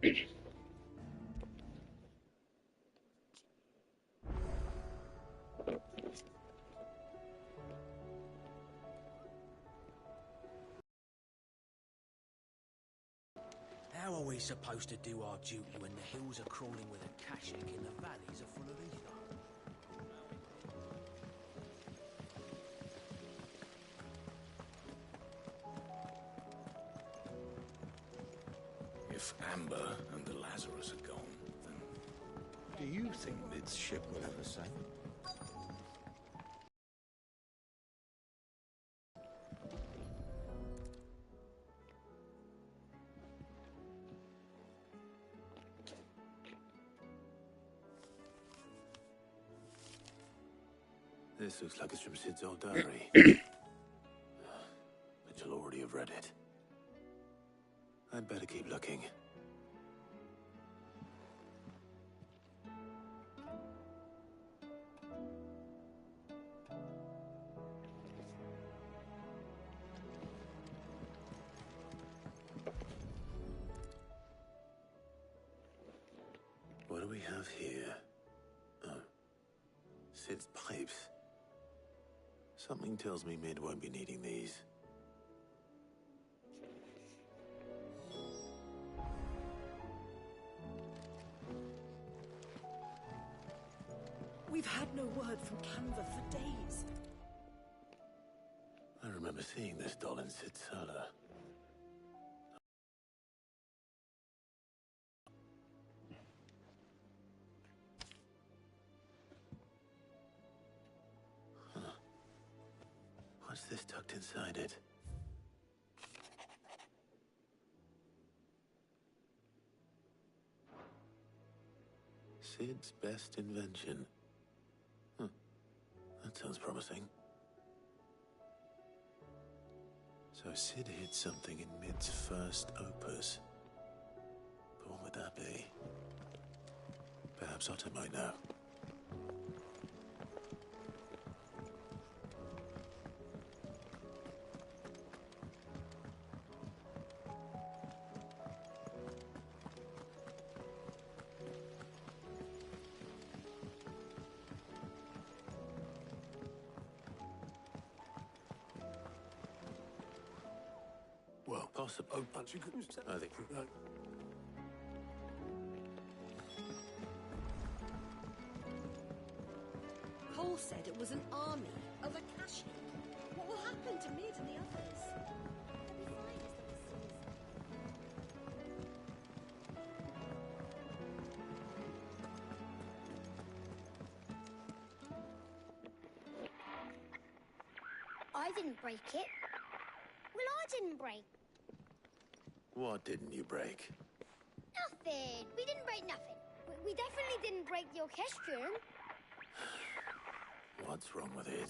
How are we supposed to do our duty when the hills are crawling with a kashik and the valleys are full of these lot? If Amber and the Lazarus are gone, then do you think Mid's ship will ever sail? This looks like it's from Sid's old diary. But you'll already have read it. I'd better keep looking. What do we have here? Oh. Sid's pipes. Something tells me Mid won't be needing these. We've had no word from Canva for days. I remember seeing this doll in Sid's cellar. What's this tucked inside it? Sid's best invention. That sounds promising. So Sid hid something in Mid's first opus. But what would that be? Perhaps Otto might know. Well, possible. I think. Cole said it was an army of Akashi. What will happen to Mid and the others? They'll be fine as I didn't break it. Well, I didn't break. What didn't you break? Nothing. We didn't break nothing. We definitely didn't break the orchestrion. What's wrong with it?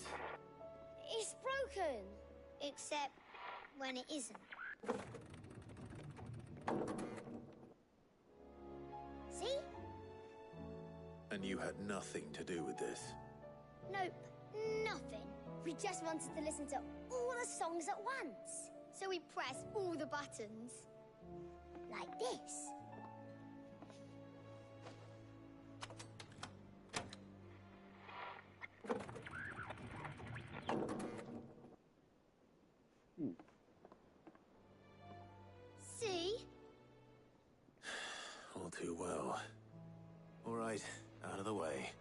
It's broken. Except when it isn't. See? And you had nothing to do with this? Nope. Nothing. We just wanted to listen to all the songs at once. So we pressed all the buttons. Like this. See? All too well. All right, out of the way.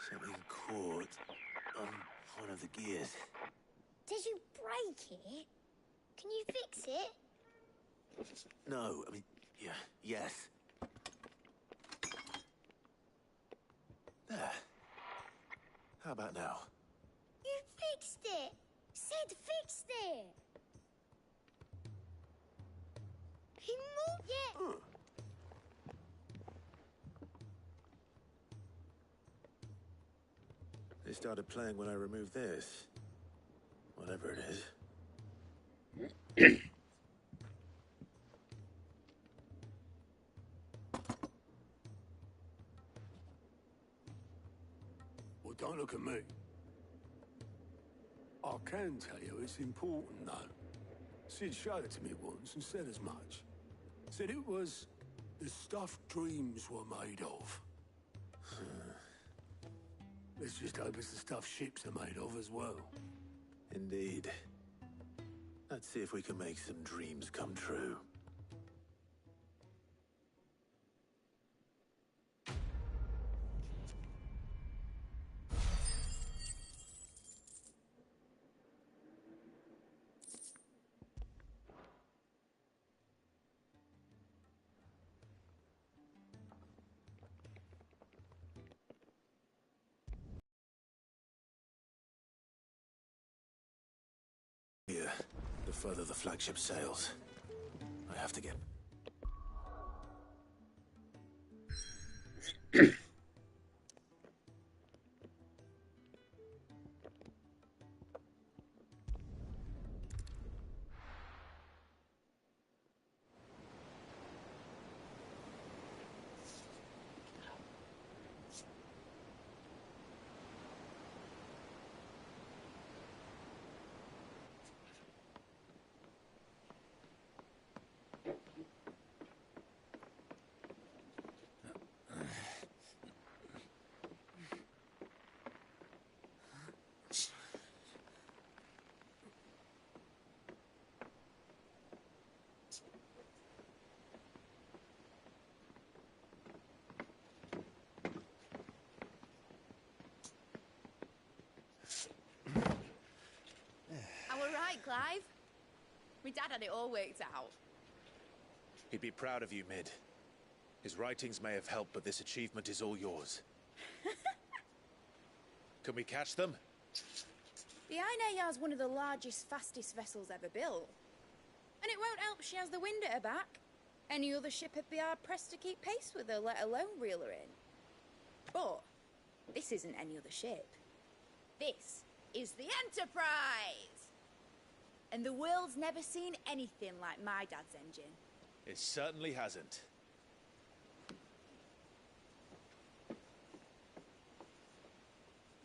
Something caught on one of the gears. Did you break it? Can you fix it? No, I mean, yeah, yes. There. How about now? You fixed it! Sid fixed it! He moved it! They started playing when I removed this. Whatever it is. Well, don't look at me. I can tell you it's important, though. Sid showed it to me once and said as much. Said it was the stuff dreams were made of. Let's just hope it's the stuff ships are made of as well. Indeed. Let's see if we can make some dreams come true. Here, the further the flagship sails. I have to get... Clive. My dad had it all worked out. He'd be proud of you, Mid. His writings may have helped, but this achievement is all yours. Can we catch them? The Ainayar's one of the largest, fastest vessels ever built. And it won't help she has the wind at her back. Any other ship would be hard-pressed to keep pace with her, let alone reel her in. But this isn't any other ship. This is the Enterprise! And the world's never seen anything like my dad's engine. It certainly hasn't.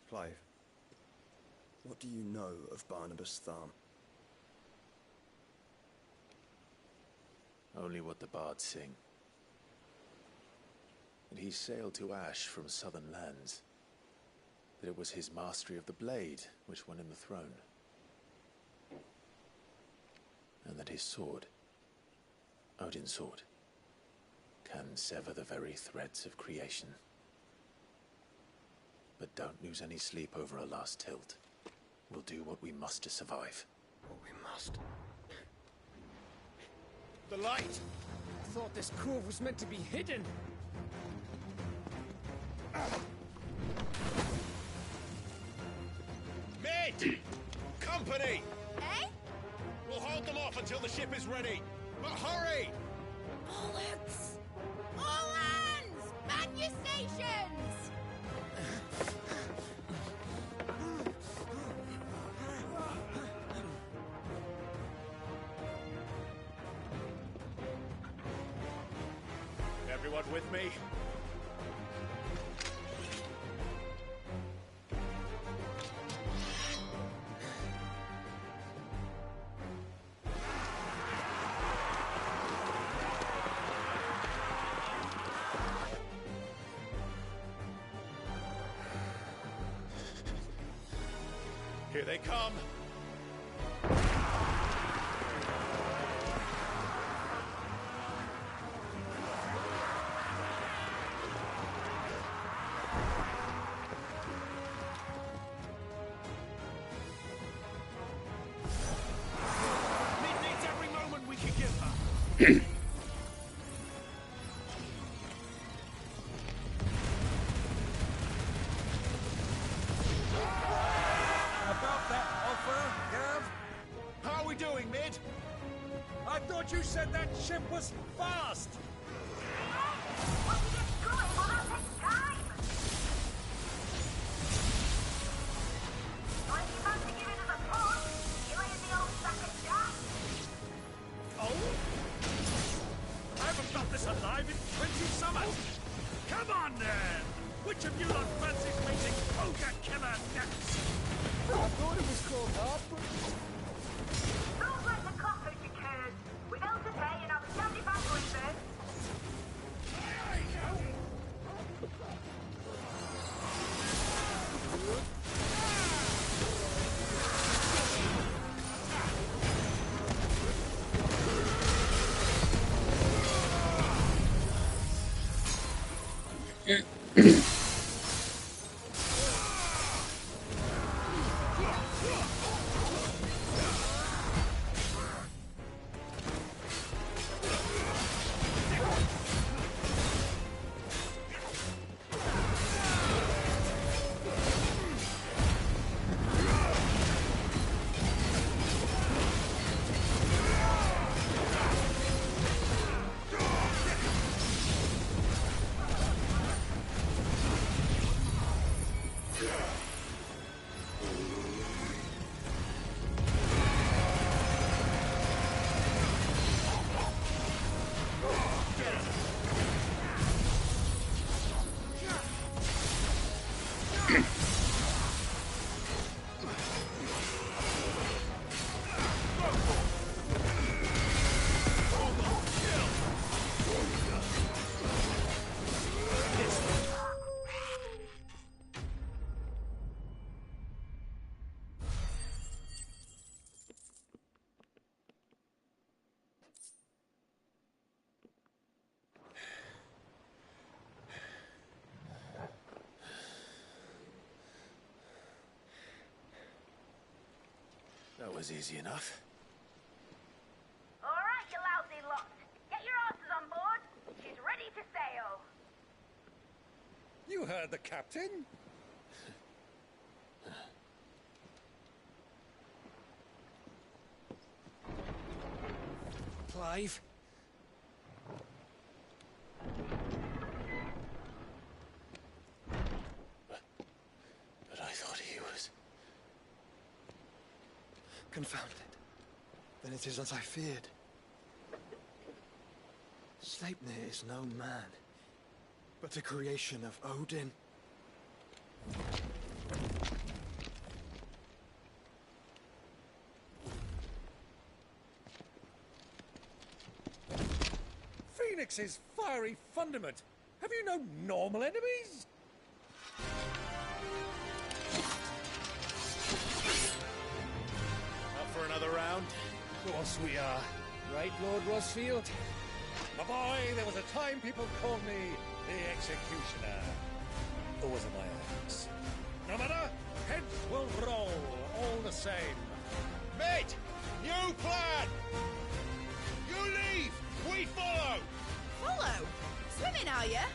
Clive, what do you know of Barnabas Thumb? Only what the bards sing. That he sailed to Ash from southern lands. That it was his mastery of the blade which won him the throne. And that his sword, Odin's sword, can sever the very threads of creation. But don't lose any sleep over a last tilt. We'll do what we must to survive. What we must. The light! I thought this cove was meant to be hidden. Mid! Company! Eh? We'll hold them off until the ship is ready. But hurry! Bullets! All hands! Man your stations! Everyone with me? Here they come. Mid needs every moment we can give her. thought you said that ship was fast! Oh? I haven't got this alive in 20 summers! Come on then! Which of you lot fancies meeting Ogre Killer next? I thought it was called Harper. Don't let the cockroach be cursed. With else to pay and I'll be standing back for it first. That was easy enough. All right, you lousy lot. Get your asses on board. She's ready to sail. You heard the captain? Clive? But I thought he was... Confounded. Then it is as I feared. Sleipnir is no man, but a creation of Odin. Phoenix's fiery fundament. Have you no normal enemies? For another round? Of course we are. Right, Lord Rosfield? My boy, there was a time people called me the Executioner. Or was it my axe? No matter, heads will roll all the same. Mate! New plan! You leave! We follow! Follow? Swimming, are you?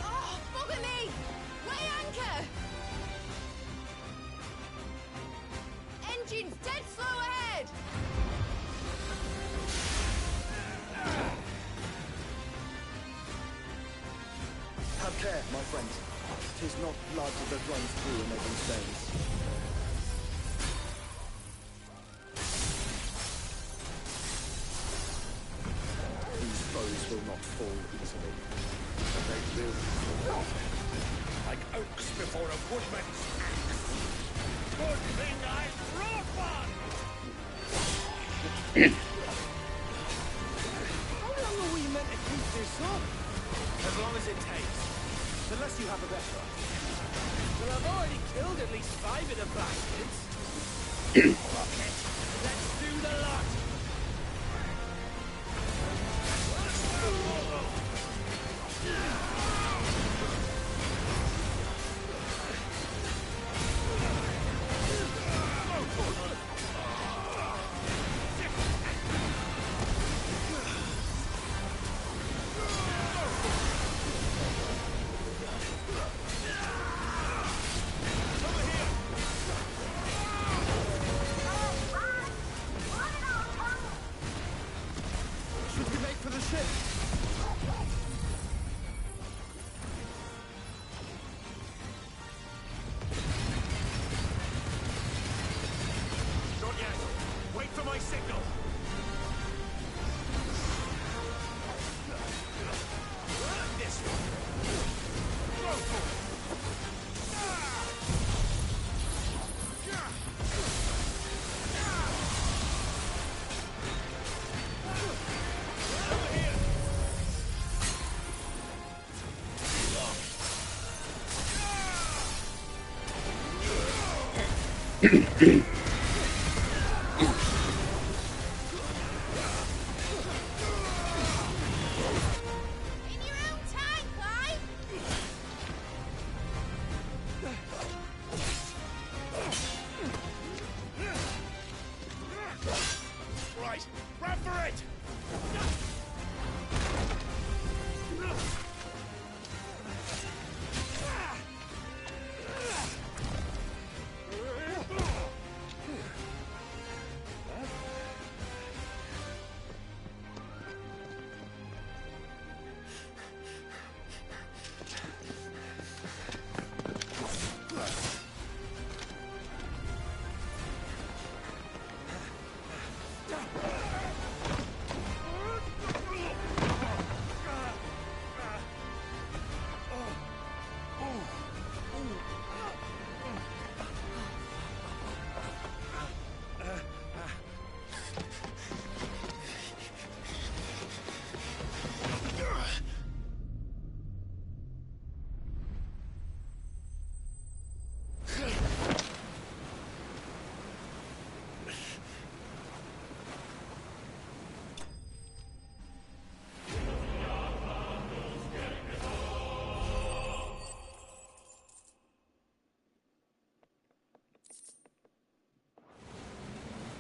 Oh, bother me! Weigh anchor! Engine's dead slow ahead! Have care, my friends. 'Tis not blood that runs through Megan's veins. These foes will not fall easily. They will. Like oaks before a woodman's axe. Good thing I brought one! How long are we meant to keep this up? As long as it takes. Unless you have a better idea. Well, I've already killed at least 5 of the bastards. Fuck it. Let's do the lot. One and all. shit! Not yet. Wait for my signal. This one. Go for it. In your own time, Clive! Right, run for it!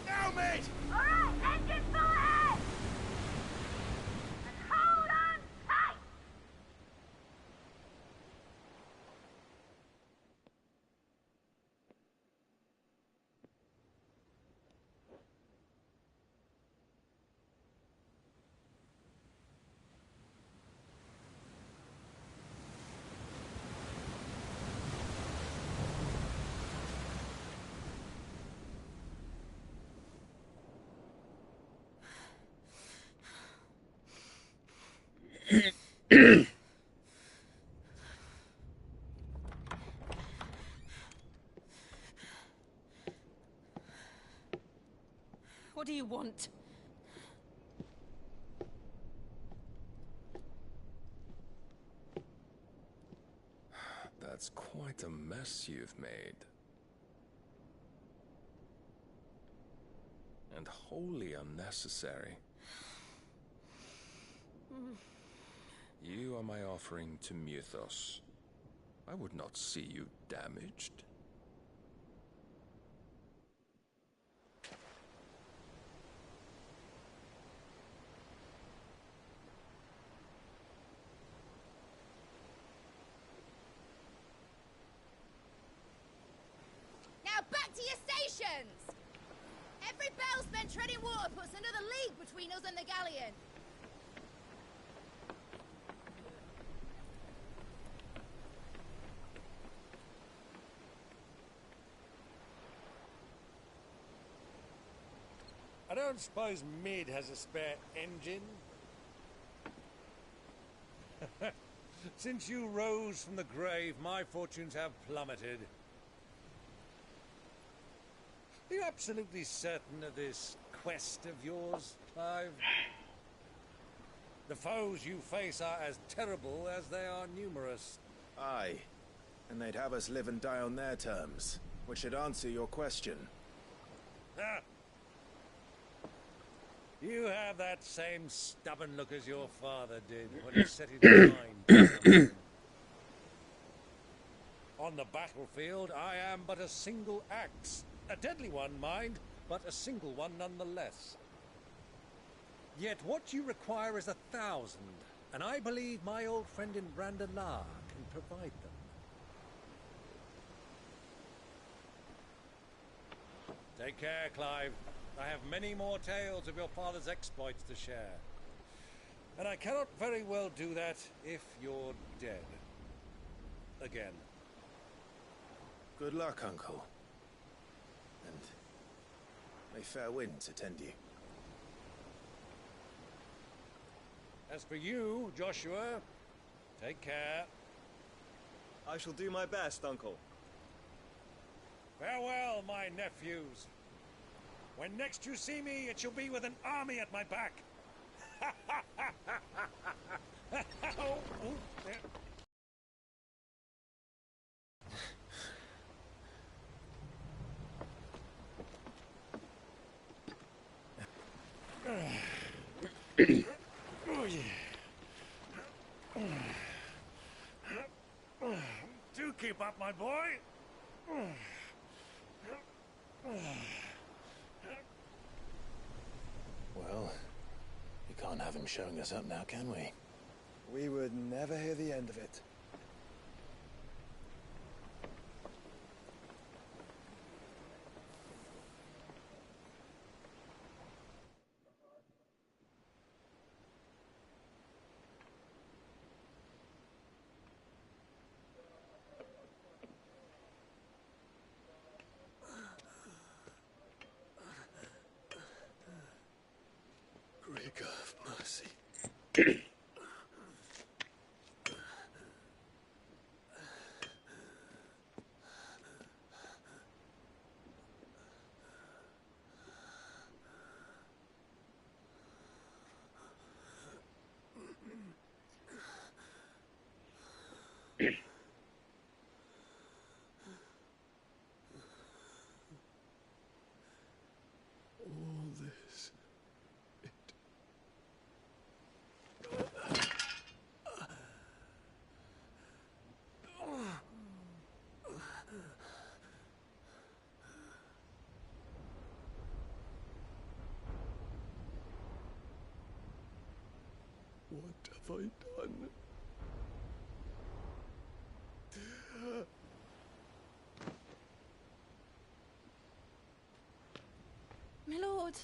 Now, mate! All right, engine full ahead! And hold on tight! What do you want? That's quite a mess you've made. And wholly unnecessary. You are my offering to Mythos. I would not see you damaged. Now back to your stations! Every bell spent treading water puts another league between us and the galleon. I don't suppose Mid has a spare engine? Since you rose from the grave, my fortunes have plummeted. Are you absolutely certain of this quest of yours, Clive? The foes you face are as terrible as they are numerous. Aye. And they'd have us live and die on their terms, which should answer your question. Ah. You have that same stubborn look as your father did when he set his mind. On the battlefield, I am but a single axe. A deadly one, mind, but a single one nonetheless. Yet what you require is 1,000, and I believe my old friend in Brandalar can provide them. Take care, Clive. I have many more tales of your father's exploits to share. And I cannot very well do that if you're dead. Again. Good luck, Uncle. And may fair winds attend you. As for you, Joshua, take care. I shall do my best, Uncle. Farewell, my nephews. When next you see me, it shall be with an army at my back. Oh, there. Oh, yeah. Do keep up, my boy. Well, we can't have him showing us up now, can we? We would never hear the end of it. Grig of mercy. All this. What have I done? My lord.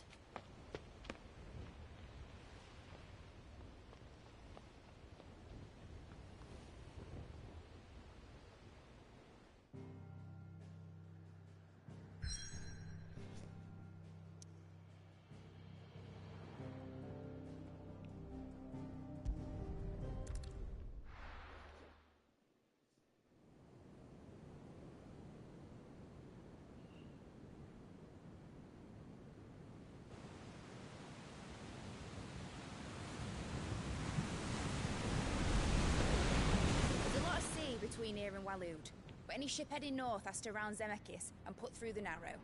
Between here and Waloed, but any ship heading north has to round Zemeckis and put through the Narrow.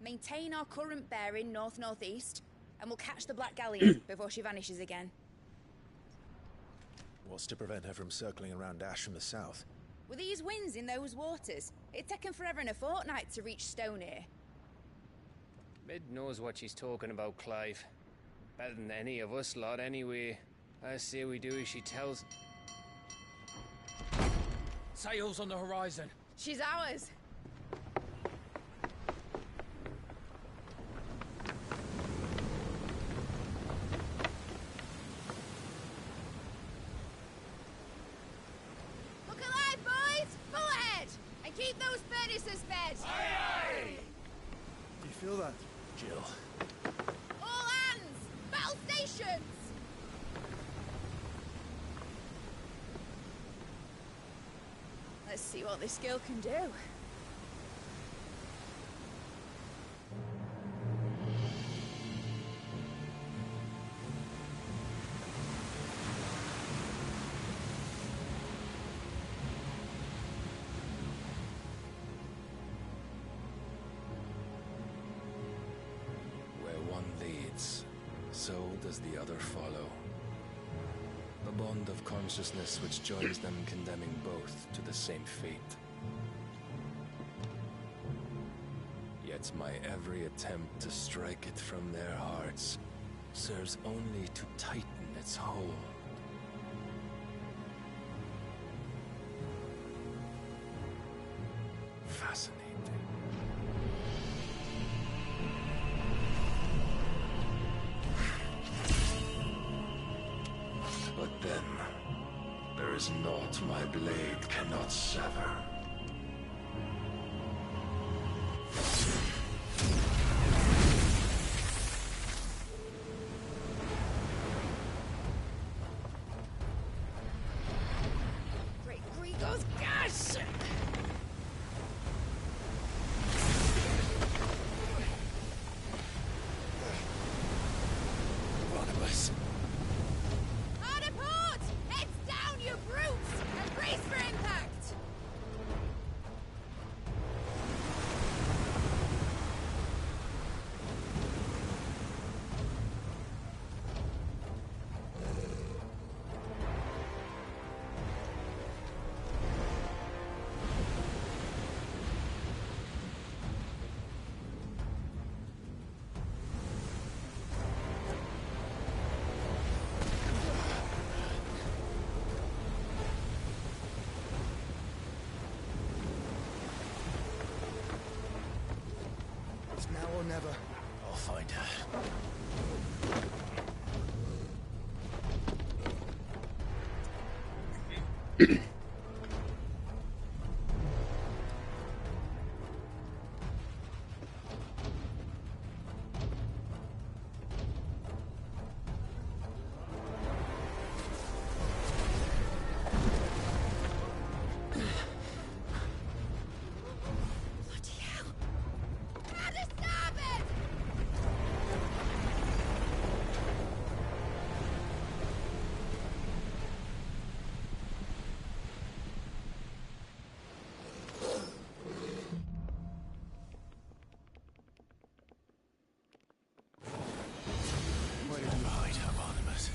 Maintain our current bearing north-northeast, and we'll catch the Black Galleon before she vanishes again. What's to prevent her from circling around Ash from the south? With these winds in those waters, it'd taken forever and a fortnight to reach Stonehenge. Mid knows what she's talking about, Clive. Better than any of us lot, anyway. I say we do as she tells. Sails on the horizon. She's ours. Look alive, boys! Pull ahead! And keep those Perdices fed! Aye, aye! Do you feel that? Jill. All hands! Battle stations! Let's see what this girl can do. Where one leads, so does the other follow. A bond of consciousness which joins them, condemning both to the same fate. Yet my every attempt to strike it from their hearts serves only to tighten its hold. Fascinating. is naught my blade cannot sever. Great Grigor's gas! Barnabas. Hard a port! Heads down, you brutes! And brace for impact! It's now or never. I'll find her. Bloody hell! How to stop it! Where did you hide her, Barnabas?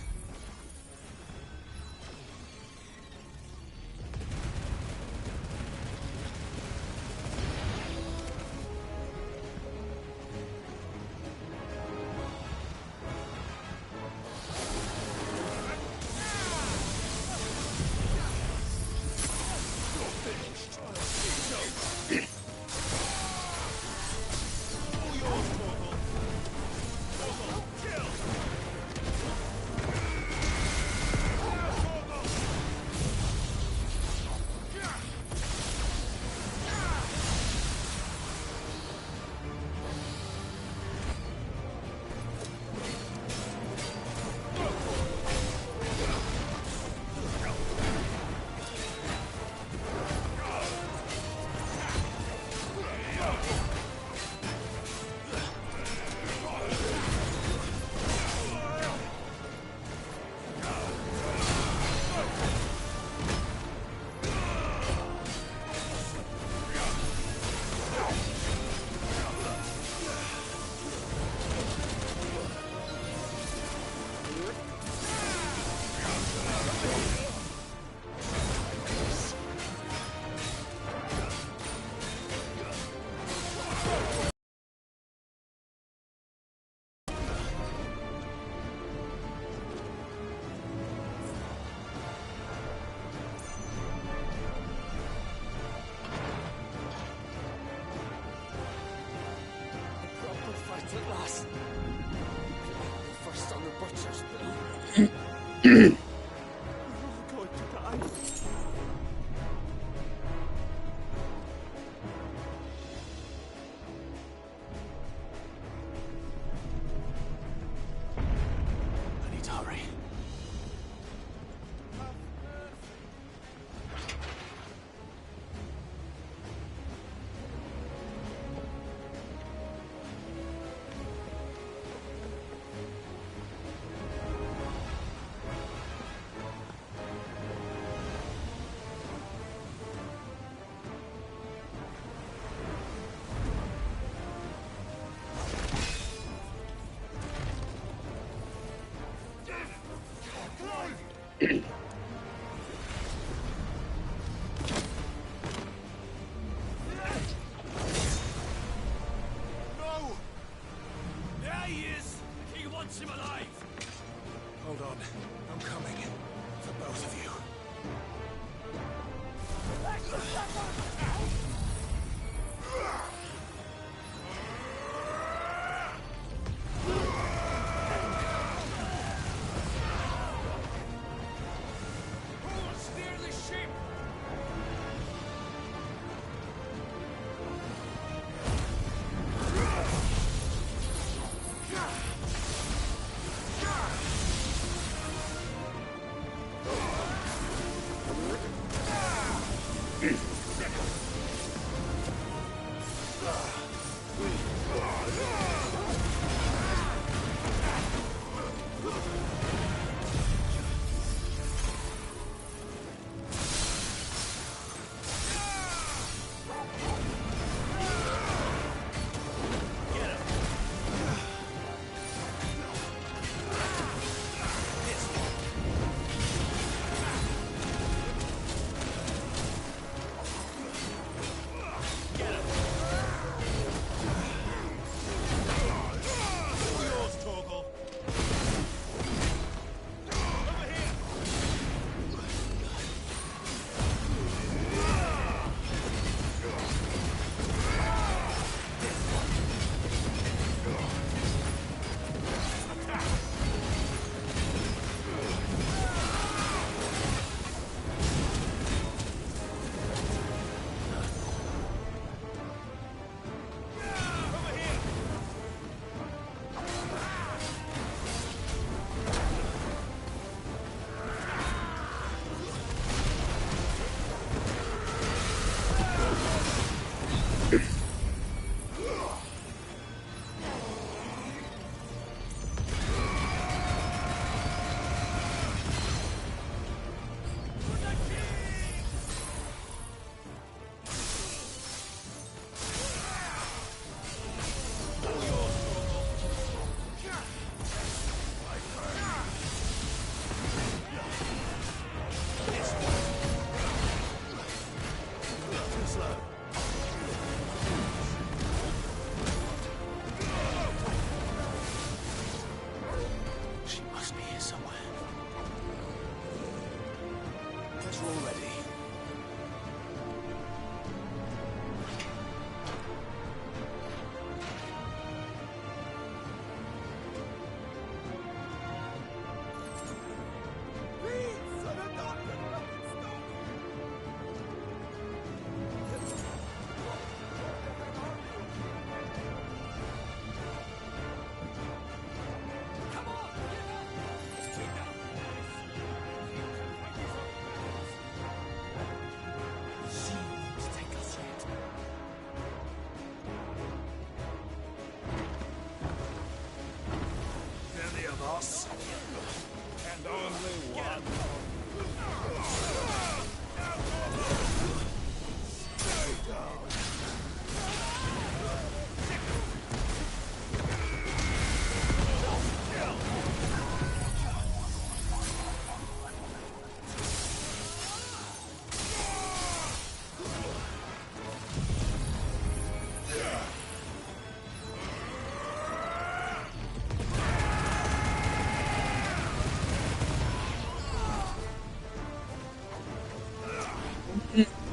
Proper fight at last. First on the butcher's bill. We're all going to die. I need to hurry. No! There he is! The king wants him alive! Hold on. I'm coming. For both of you. Steer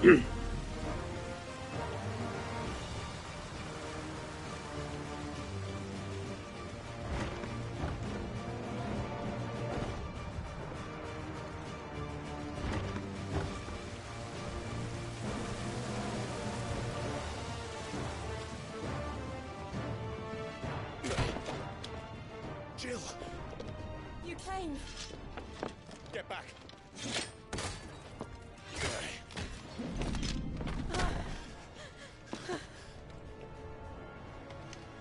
Jill! You came. Get back!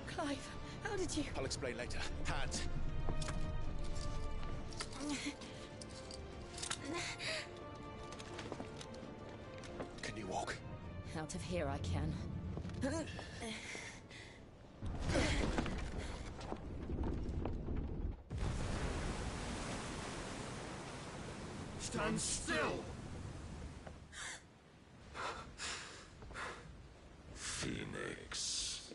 Clive, how did you... I'll explain later. Hands. Can you walk? Out of here I can. Stand still! Phoenix.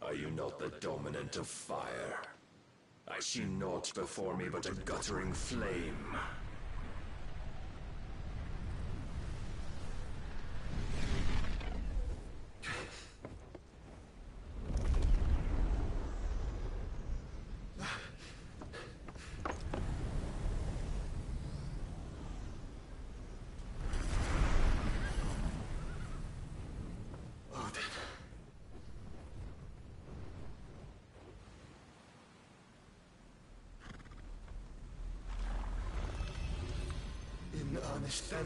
Are you not the dominant of fire? I see naught before me but a guttering flame. In earnest, then.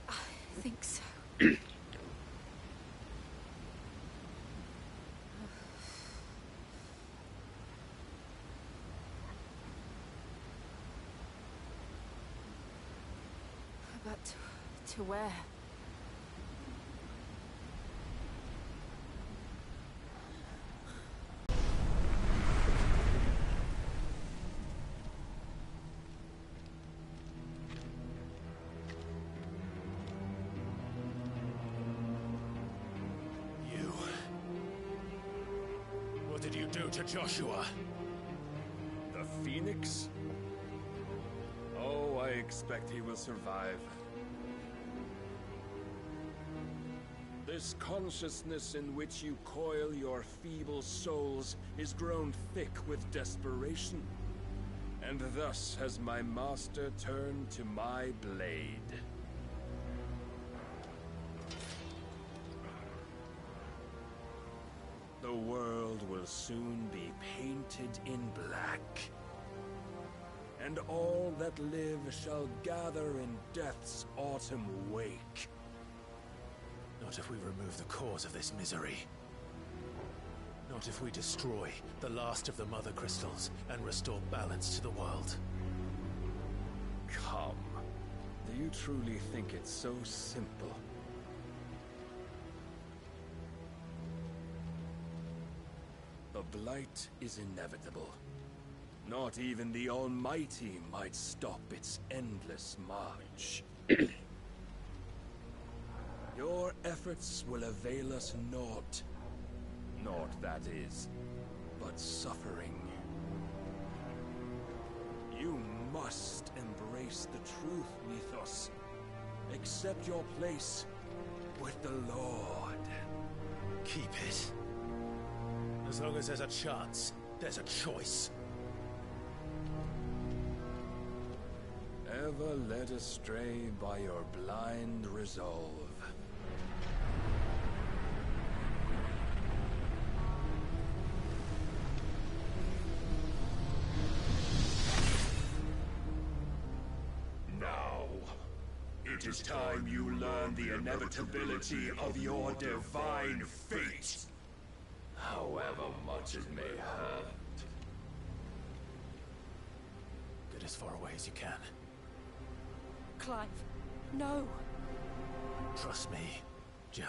I think so. But to where? What did you do to Joshua? The Phoenix? Oh, I expect he will survive. This consciousness in which you coil your feeble souls is grown thick with desperation. And thus has my master turned to my blade. The world will soon be painted in black. And all that live shall gather in death's autumn wake. Not if we remove the cause of this misery. Not if we destroy the last of the Mother Crystals and restore balance to the world. Come. Do you truly think it's so simple? The blight is inevitable. Not even the Almighty might stop its endless march. Your efforts will avail us naught. Naught, that is, but suffering. You must embrace the truth, Mythos. Accept your place with the Lord. Keep it. As long as there's a chance, there's a choice. Ever led astray by your blind resolve. Now, it is time you learn the inevitability of your divine fate. However much it may hurt. Get as far away as you can. Clive, no. Trust me, Jill.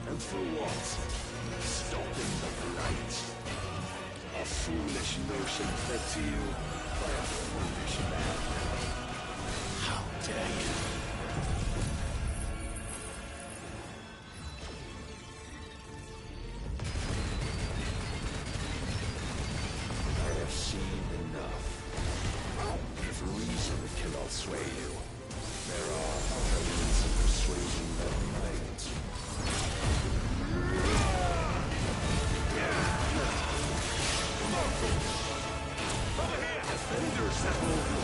And for what? Stopping the blight. A foolish notion fed to you by a foolish man. How dare you? I have seen enough. If reason cannot sway you, there are other means of persuasion that might. Defenders have moved.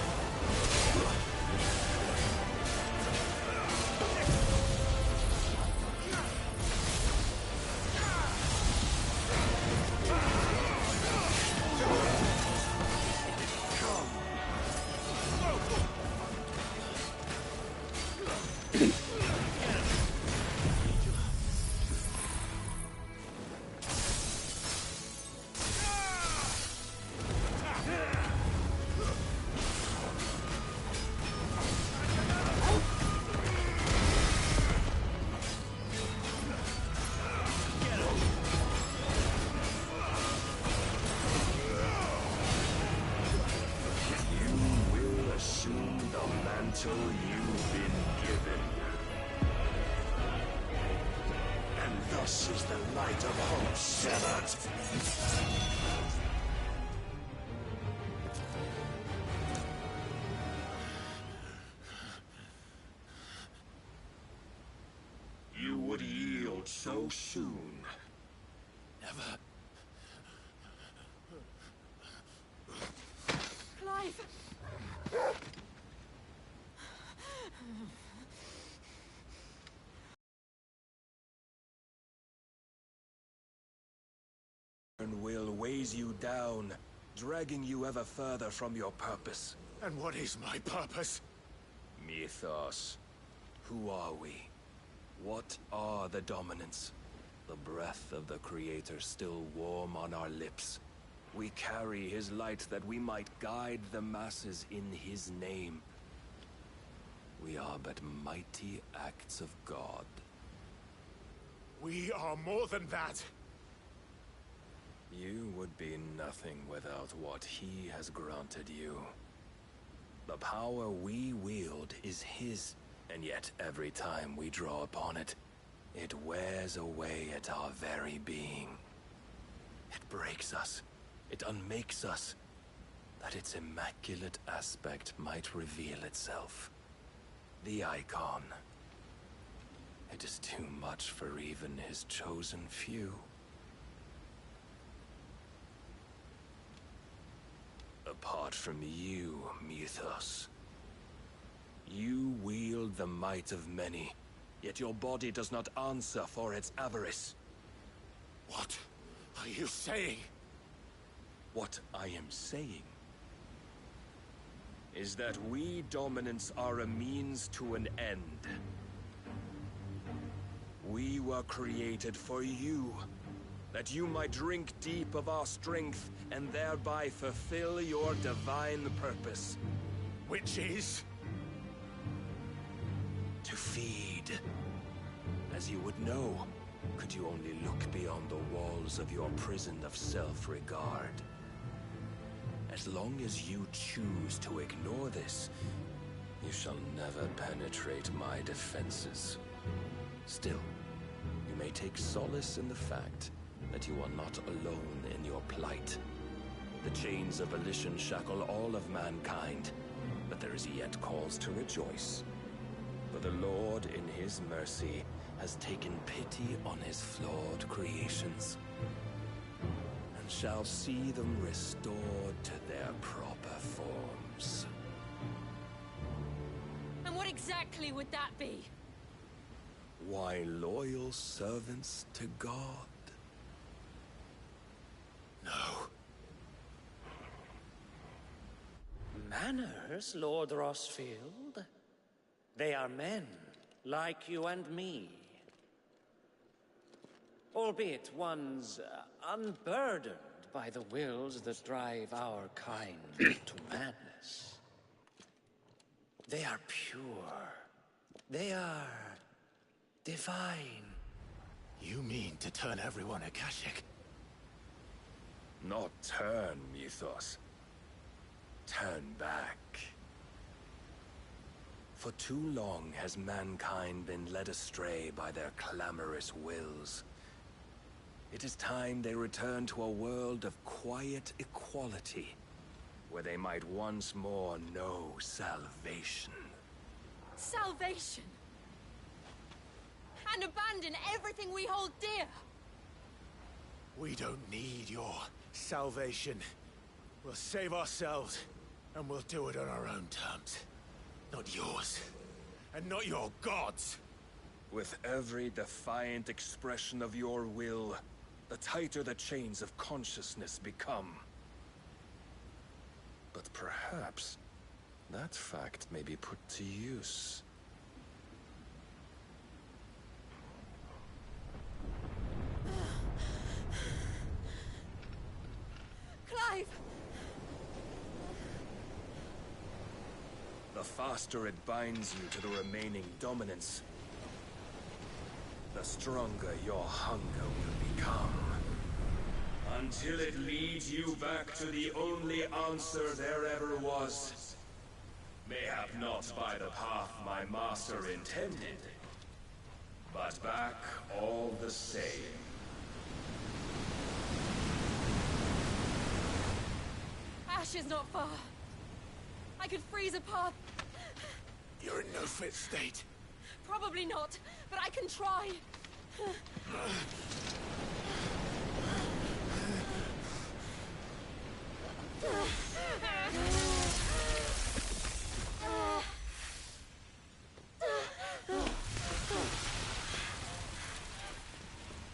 You've been given. And thus is the light of hope severed. You would yield so soon. Never. Clive! Will weighs you down, dragging you ever further from your purpose. And what is my purpose? Mythos. Who are we? What are the dominants? The breath of the Creator still warm on our lips. We carry his light that we might guide the masses in his name. We are but mighty acts of God. We are more than that. You would be nothing without what he has granted you. The power we wield is his, and yet every time we draw upon it, it wears away at our very being. It breaks us. It unmakes us, that its immaculate aspect might reveal itself. The icon. It is too much for even his chosen few. Apart from you, Mythos, you wield the might of many, yet your body does not answer for its avarice. What are you saying? What I am saying is that we dominants are a means to an end. We were created for you, that you might drink deep of our strength and thereby fulfill your divine purpose. Which is? To feed. As you would know, could you only look beyond the walls of your prison of self-regard. As long as you choose to ignore this, you shall never penetrate my defenses. Still, you may take solace in the fact that you are not alone in your plight. The chains of volition shackle all of mankind, but there is yet cause to rejoice. For the Lord, in his mercy, has taken pity on his flawed creations, and shall see them restored to their proper forms. And what exactly would that be? Why, loyal servants to God. No. Manners, Lord Rossfield? They are men, like you and me. Albeit ones unburdened by the wills that drive our kind to madness. They are pure. They are divine. You mean to turn everyone Akashic? Not turn, Mythos. Turn back. For too long has mankind been led astray by their clamorous wills. It is time they return to a world of quiet equality, where they might once more know salvation. Salvation? And abandon everything we hold dear? We don't need your salvation. We'll save ourselves, and we'll do it on our own terms. Not yours, and not your gods. With every defiant expression of your will, the tighter the chains of consciousness become. But perhaps that fact may be put to use. Clive! The faster it binds you to the remaining dominance, the stronger your hunger will become. Until it leads you back to the only answer there ever was. Mayhap not by the path my master intended, but back all the same. Ash is not far. I could freeze a path. You're in no fit state. Probably not, but I can try.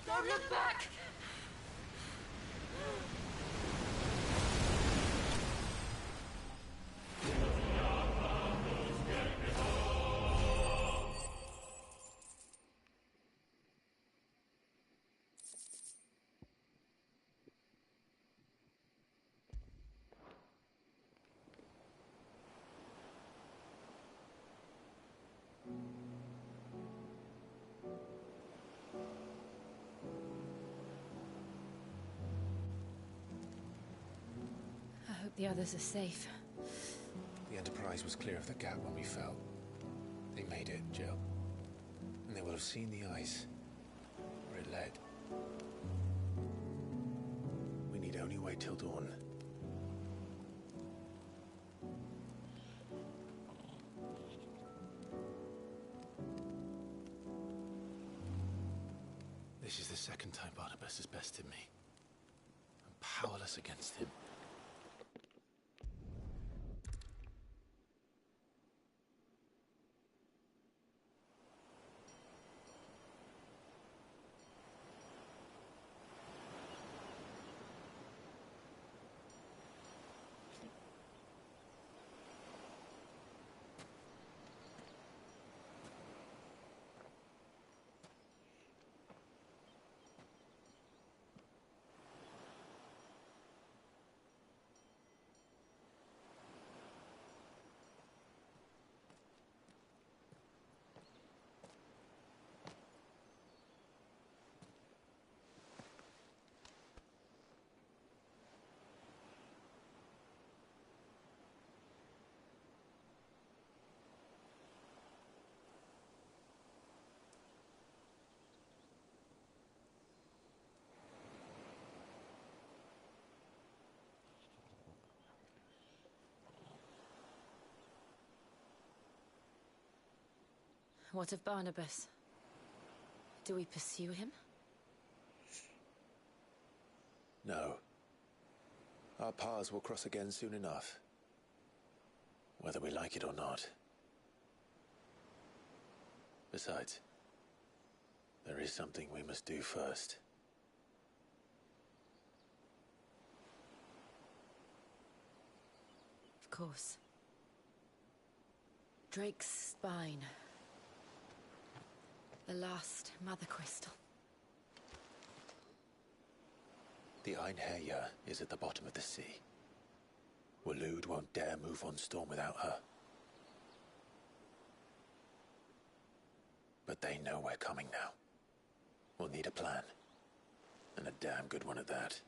Don't look back! hope the others are safe. The Enterprise was clear of the gap when we fell. They made it, Jill. And they will have seen the ice where it led. We need only wait till dawn. This is the second time Barnabas has bested me. I'm powerless against him. What of Barnabas? Do we pursue him? No. Our paths will cross again soon enough. Whether we like it or not. Besides, there is something we must do first. Of course. Drake's spine. The last Mother Crystal. The Einherja is at the bottom of the sea. Waloed won't dare move on Storm without her. But they know we're coming now. We'll need a plan. And a damn good one at that.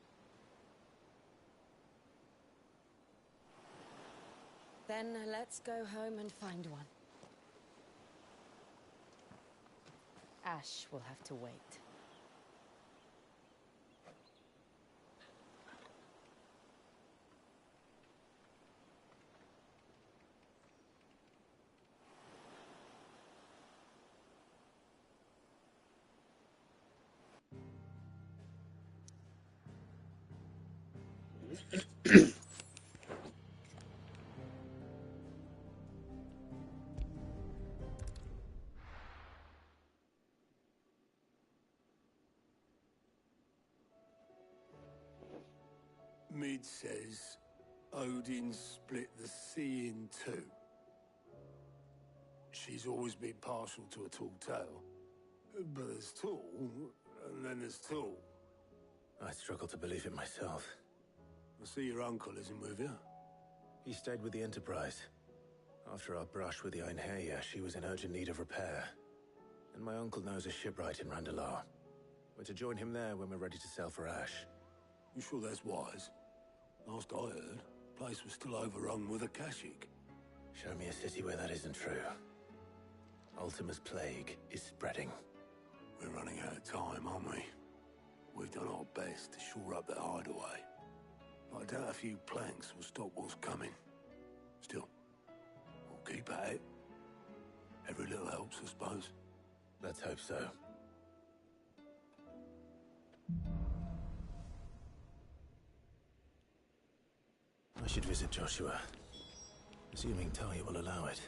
Then let's go home and find one. Ash will have to wait. Mid says Odin split the sea in two. She's always been partial to a tall tale. But there's tall, and then there's tall. I struggle to believe it myself. I see your uncle isn't with you. He stayed with the Enterprise. After our brush with the Einherja, she was in urgent need of repair. And my uncle knows a shipwright in Randalar. We're to join him there when we're ready to sail for Ash. You sure that's wise? Last I heard, the place was still overrun with Akashic. Show me a city where that isn't true. Ultima's plague is spreading. We're running out of time, aren't we? We've done our best to shore up that hideaway. But I doubt a few planks will stop what's coming. Still, we'll keep at it. Every little helps, I suppose. Let's hope so. I should visit Joshua, assuming Talia will allow it.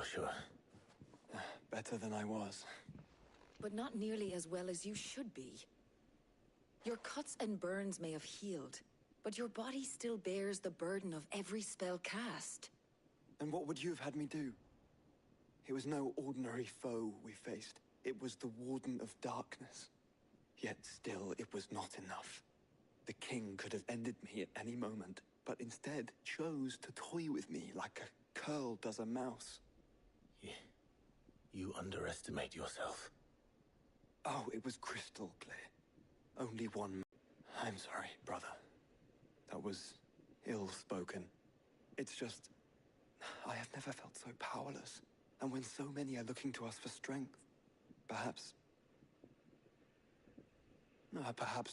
Joshua? Better than I was. But not nearly as well as you should be. Your cuts and burns may have healed, but your body still bears the burden of every spell cast. And what would you have had me do? It was no ordinary foe we faced. It was the Warden of Darkness. Yet still, it was not enough. The king could have ended me at any moment, but instead chose to toy with me like a curl does a mouse. You underestimate yourself. Oh, it was crystal clear. Only one... I'm sorry, brother. That was ill-spoken. It's just... I have never felt so powerless. And when so many are looking to us for strength, perhaps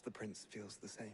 the prince feels the same.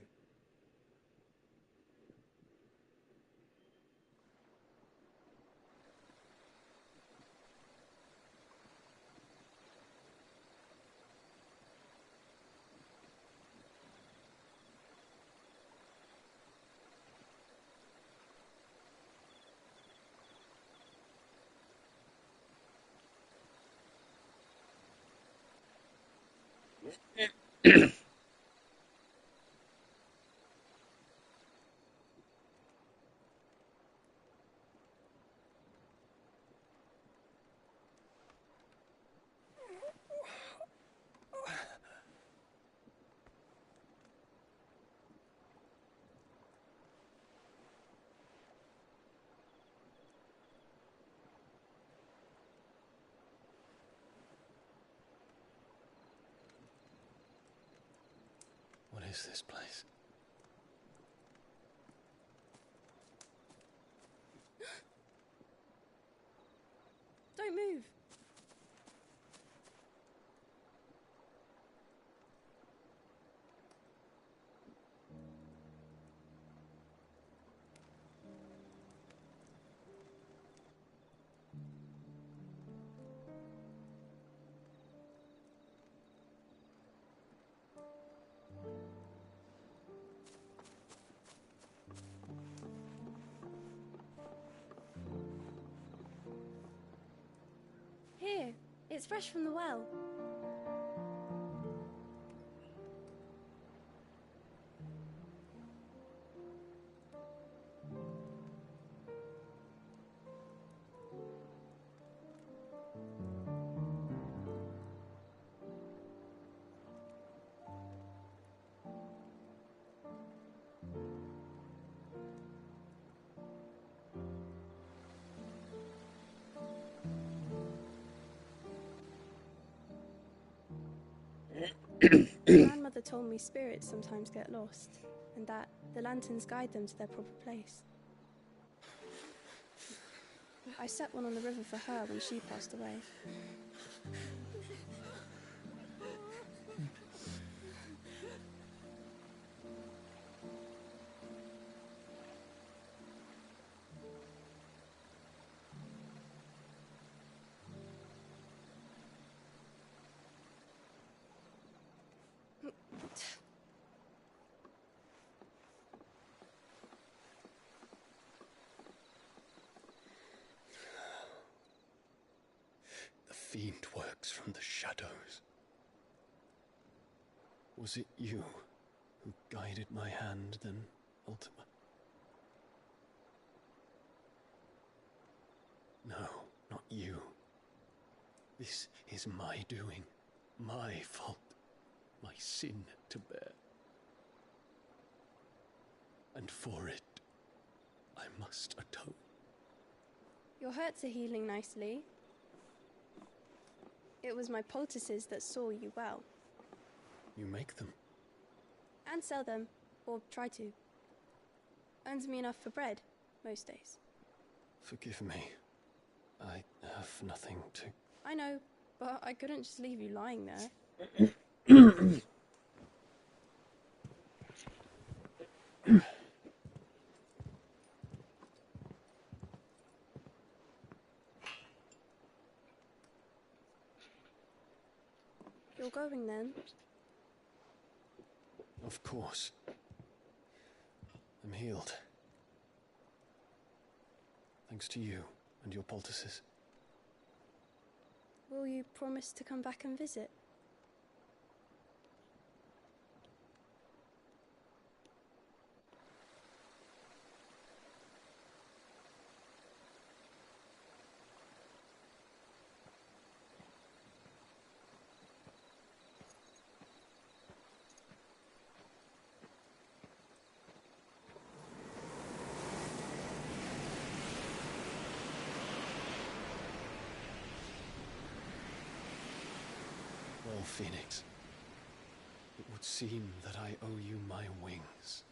What is this place? Don't move. Here, it's fresh from the well. Grandmother told me spirits sometimes get lost, and that the lanterns guide them to their proper place. I set one on the river for her when she passed away. The fiend works from the shadows. Was it you who guided my hand, then, Ultima? No, not you. This is my doing, my fault, my sin to bear. And for it, I must atone. Your hurts are healing nicely. It was my poultices that saw you well. You make them? And sell them, or try to. Earns me enough for bread, most days. Forgive me. I have nothing to... I know, but I couldn't just leave you lying there. You're going then? Of course. I'm healed. Thanks to you and your poultices. Will you promise to come back and visit? Oh, Phoenix, it would seem that I owe you my wings.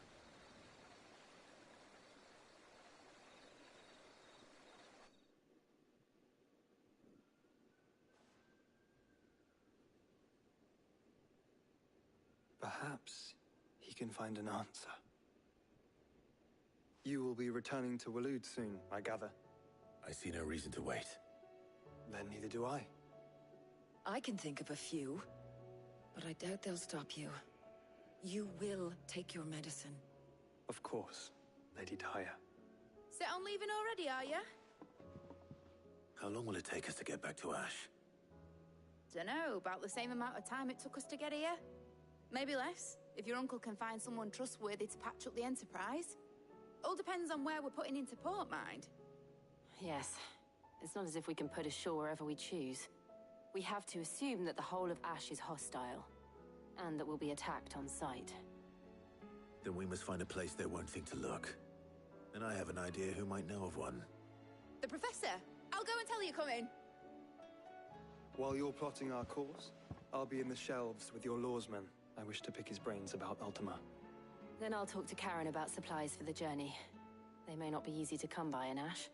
Perhaps he can find an answer. You will be returning to Waloed soon, I gather. I see no reason to wait. Then neither do I. I can think of a few, but I doubt they'll stop you. You will take your medicine. Of course, Lady Daya. Set on leaving already, are ya? How long will it take us to get back to Ash? Dunno, about the same amount of time it took us to get here. Maybe less, if your uncle can find someone trustworthy to patch up the Enterprise. All depends on where we're putting into port, mind. Yes. It's not as if we can put ashore wherever we choose. We have to assume that the whole of Ash is hostile, and that we'll be attacked on sight. Then we must find a place they won't think to look. And I have an idea who might know of one. The Professor! I'll go and tell you come in. While you're plotting our course, I'll be in the shelves with your lawsman. I wish to pick his brains about Ultima. Then I'll talk to Karen about supplies for the journey. They may not be easy to come by in Ash.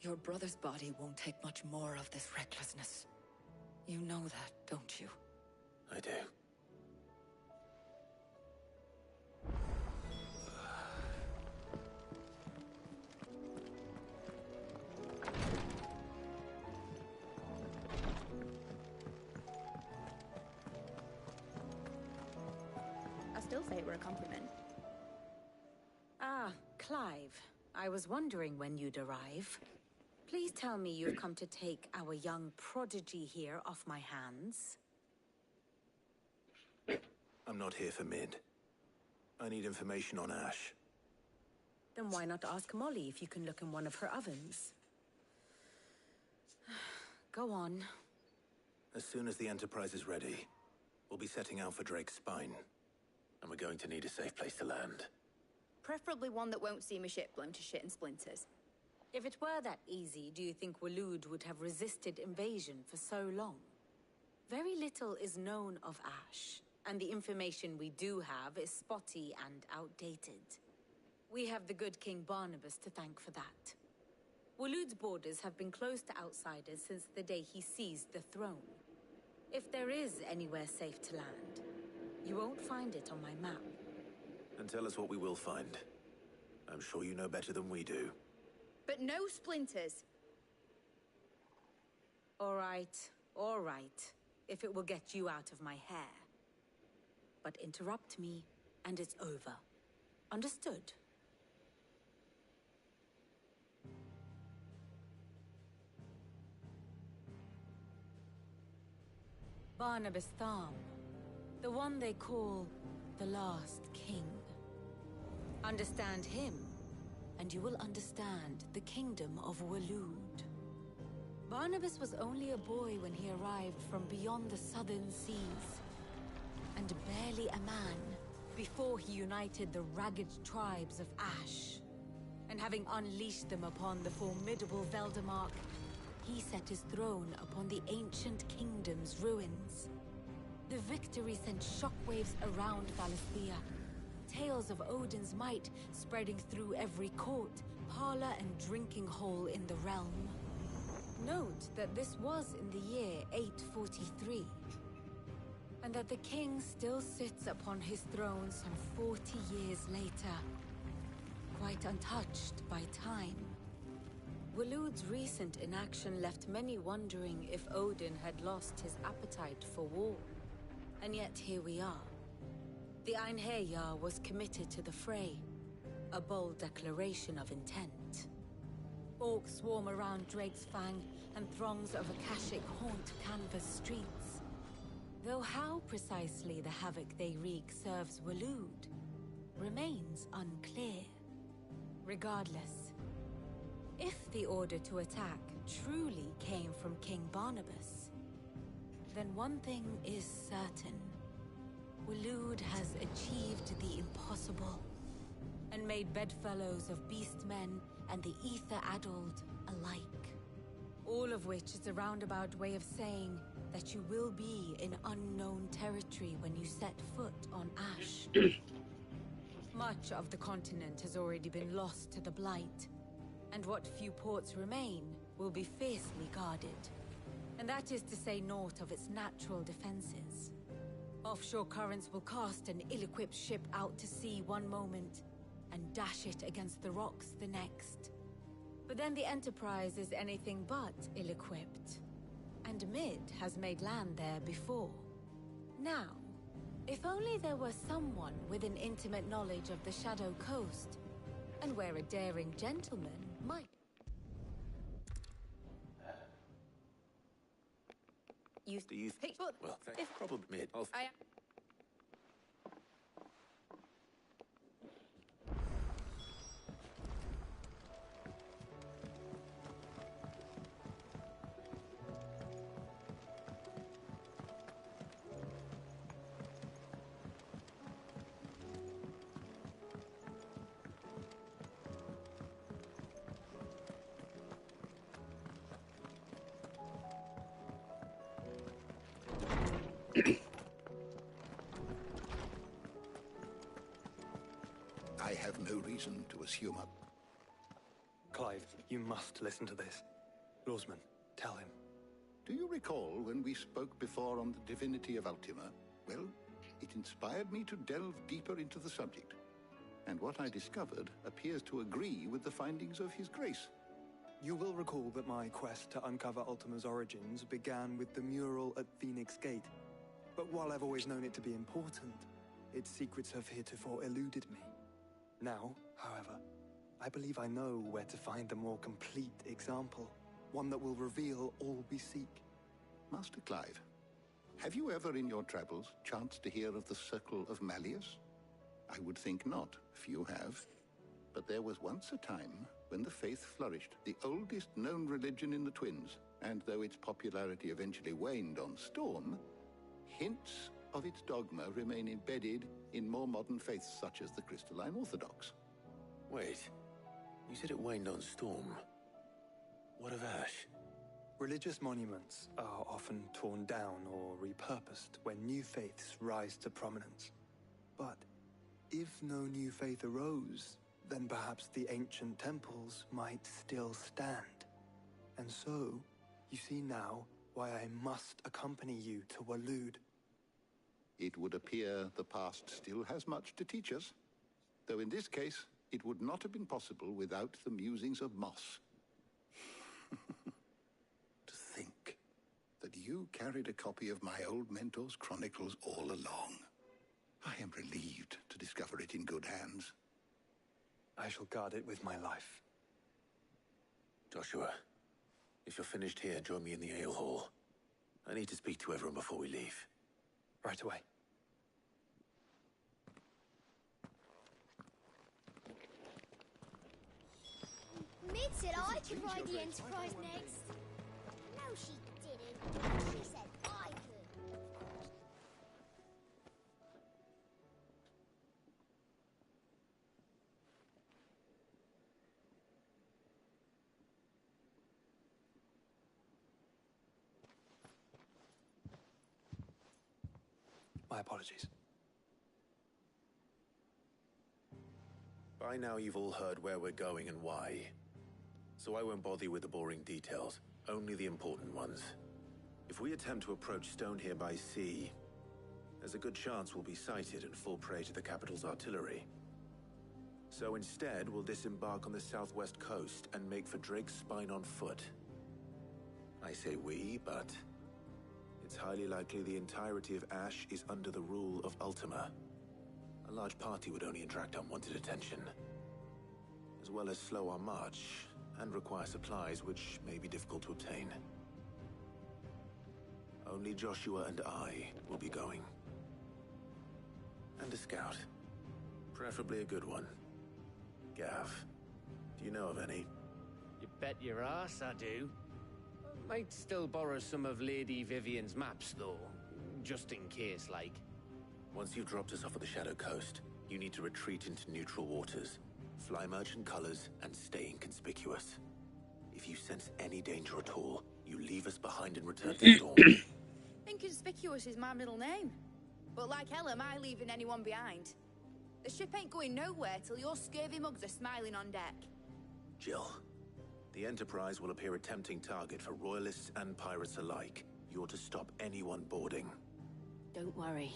Your brother's body won't take much more of this recklessness. You know that, don't you? I do. I still say it were a compliment. Ah, Clive. I was wondering when you'd arrive. Please tell me you've come to take our young prodigy here off my hands. I'm not here for Mid. I need information on Ash. Then why not ask Molly if you can look in one of her ovens? Go on. As soon as the Enterprise is ready, we'll be setting out for Drake's Spine. And we're going to need a safe place to land. Preferably one that won't see my ship blown to shit and splinters. If it were that easy, do you think Waloed would have resisted invasion for so long? Very little is known of Ash, and the information we do have is spotty and outdated. We have the good King Barnabas to thank for that. Waloed's borders have been closed to outsiders since the day he seized the throne. If there is anywhere safe to land, you won't find it on my map. And tell us what we will find. I'm sure you know better than we do. But no splinters. All right, if it will get you out of my hair. But interrupt me, and it's over. Understood? Barnabas Tharm, the one they call the Last King. Understand him, and you will understand the kingdom of Waloed. Barnabas was only a boy when he arrived from beyond the southern seas, and barely a man before he united the ragged tribes of Ash. And having unleashed them upon the formidable Veldamark, he set his throne upon the ancient kingdom's ruins. The victory sent shockwaves around Valisthea, tales of Odin's might spreading through every court, parlor, and drinking hole in the realm. Note that this was in the year 843, and that the king still sits upon his throne some 40 years later, quite untouched by time. Waloed's recent inaction left many wondering if Odin had lost his appetite for war. And yet here we are. The Einherjar was committed to the fray, a bold declaration of intent. Orcs swarm around Drake's Fang, and throngs of Akashic haunt canvas streets. Though how precisely the havoc they wreak serves Waloed remains unclear. Regardless, if the order to attack truly came from King Barnabas, then one thing is certain. Waloed has achieved the impossible, and made bedfellows of beastmen and the ether-addled alike. All of which is a roundabout way of saying that you will be in unknown territory when you set foot on Ash. Much of the continent has already been lost to the Blight, and what few ports remain will be fiercely guarded. And that is to say naught of its natural defenses. Offshore currents will cast an ill-equipped ship out to sea one moment, and dash it against the rocks the next. But then the Enterprise is anything but ill-equipped, and Mid has made land there before. Now, if only there were someone with an intimate knowledge of the Shadow Coast, and where a daring gentleman might... Do you think? Well, probably Mid. I have no reason to assume a... Clive, you must listen to this. Lawsman, tell him. Do you recall when we spoke before on the divinity of Ultima? Well, it inspired me to delve deeper into the subject. And what I discovered appears to agree with the findings of His Grace. You will recall that my quest to uncover Ultima's origins began with the mural at Phoenix Gate. But while I've always known it to be important, its secrets have heretofore eluded me. Now, however, I believe I know where to find the more complete example, one that will reveal all we seek. Master Clive, have you ever in your travels chanced to hear of the Circle of Malleus? I would think not, few have. But there was once a time when the faith flourished, the oldest known religion in the Twins, and though its popularity eventually waned on Storm, hints of its dogma remain embedded in more modern faiths such as the Crystalline Orthodox. Wait, you said it waned on Storm. What of Ash? Religious monuments are often torn down or repurposed when new faiths rise to prominence. But if no new faith arose, then perhaps the ancient temples might still stand. And so, you see now why I must accompany you to Waloed. It would appear the past still has much to teach us, though in this case, it would not have been possible without the musings of Moss. To think that you carried a copy of my old mentor's chronicles all along. I am relieved to discover it in good hands. I shall guard it with my life. Joshua, if you're finished here, join me in the ale hall. I need to speak to everyone before we leave. Right away. Mid said I could ride the Enterprise next. No, she didn't. She said I could. My apologies. By now you've all heard where we're going and why. So I won't bother you with the boring details, only the important ones. If we attempt to approach Stone here by sea, there's a good chance we'll be sighted and fall prey to the capital's artillery. So instead, we'll disembark on the southwest coast and make for Drake's Spine on foot. I say we, but it's highly likely the entirety of Ash is under the rule of Ultima. A large party would only attract unwanted attention. as well as slow our march and require supplies which may be difficult to obtain. Only Joshua and I will be going. And a scout. Preferably a good one. Gav, do you know of any? You bet your ass I do. Might still borrow some of Lady Vivian's maps, though. Just in case, like. Once you've dropped us off at the Shadow Coast, you need to retreat into neutral waters, fly merchant colors, and stay inconspicuous. If you sense any danger at all, you leave us behind and return to Storm. Inconspicuous is my middle name. But like hell am I leaving anyone behind. The ship ain't going nowhere till your scurvy mugs are smiling on deck. Jill, the Enterprise will appear a tempting target for royalists and pirates alike. You're to stop anyone boarding. Don't worry.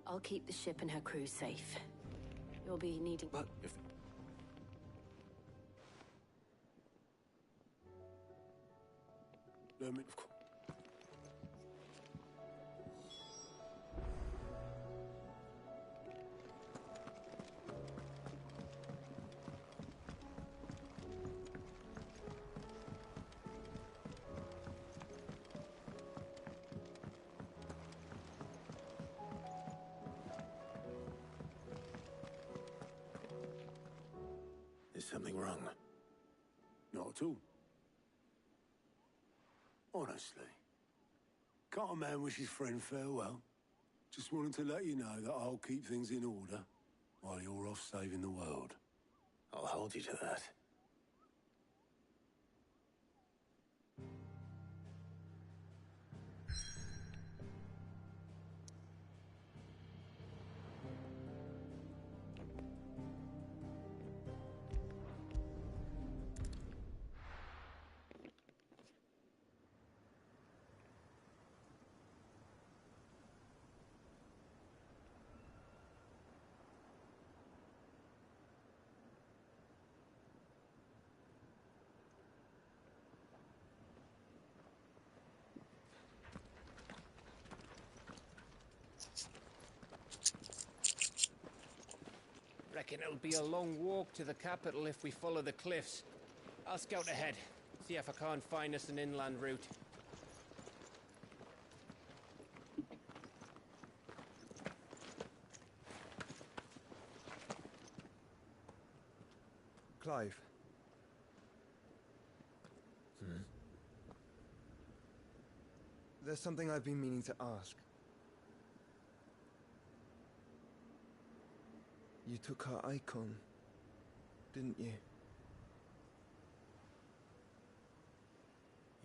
I'll keep the ship and her crew safe. You'll be needing... But if... Of course. Is something wrong? Not at all. Honestly. Can't a man wish his friend farewell? Just wanted to let you know that I'll keep things in order while you're off saving the world. I'll hold you to that. Reckon it'll be a long walk to the capital if we follow the cliffs. I'll scout ahead, see if I can't find us an inland route. Clive. There's something I've been meaning to ask. You took her icon, didn't you?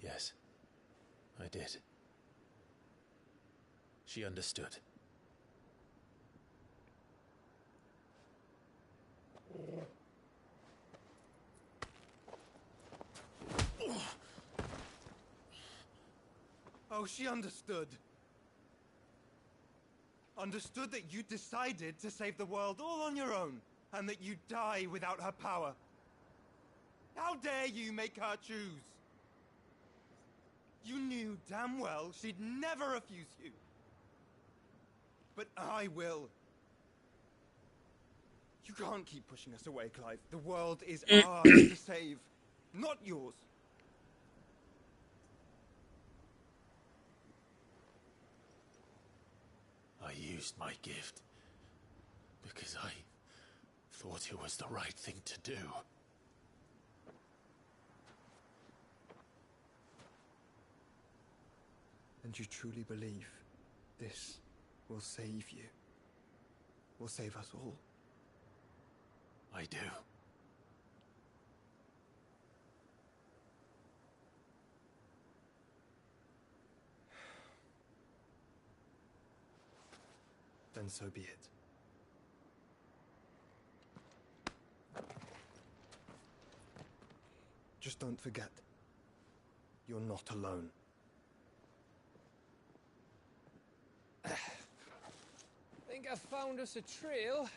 Yes, I did. She understood. Oh, she understood. Understood that you decided to save the world all on your own, and that you'd die without her power. How dare you make her choose? You knew damn well she'd never refuse you. But I will. You can't keep pushing us away, Clive. The world is ours to save, not yours. I used my gift because I thought it was the right thing to do. And you truly believe this will save you? Will save us all? I do. Then so be it. Just don't forget, you're not alone. Think I found us a trail.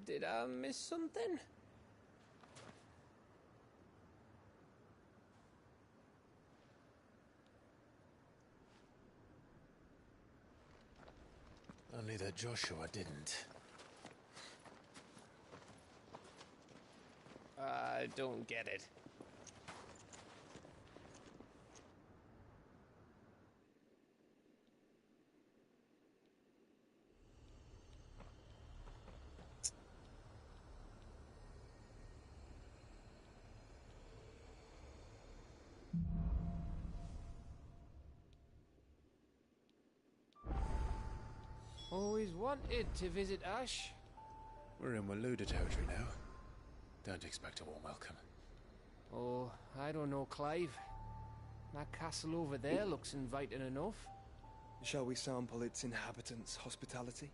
Did I miss something? Only that Joshua didn't. I don't get it. Always wanted to visit Ash. We're in Waluda territory now. Don't expect a warm welcome. Oh, I don't know, Clive. That castle over there looks inviting enough. Shall we sample its inhabitants' hospitality?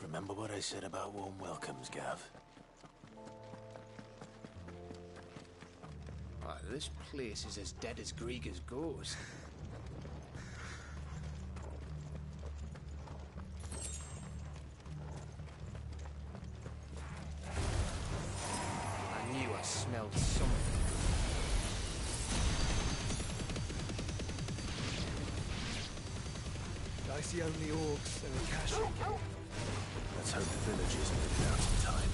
Remember what I said about warm welcomes, Gav? Oh, this place is as dead as Greagor's goes. I knew I smelled something. I see only orcs and Akashi. Let's hope the village isn't moving out in time.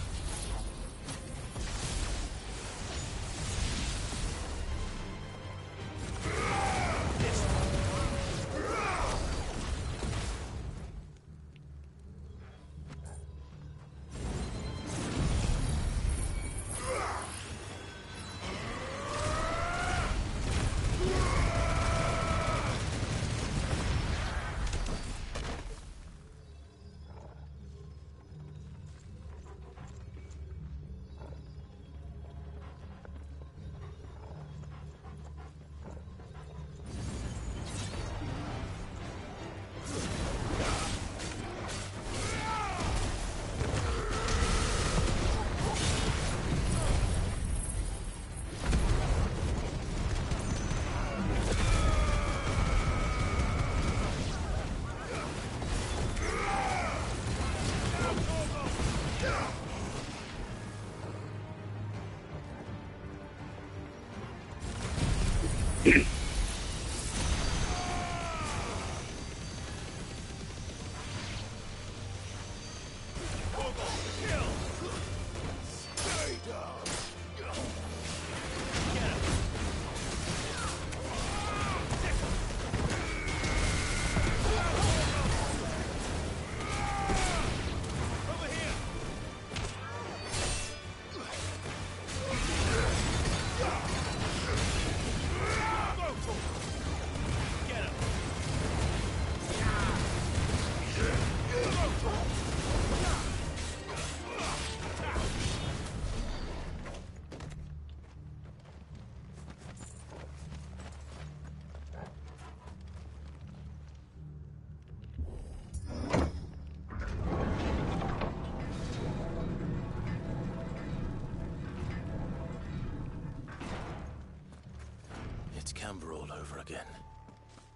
Canberra all over again.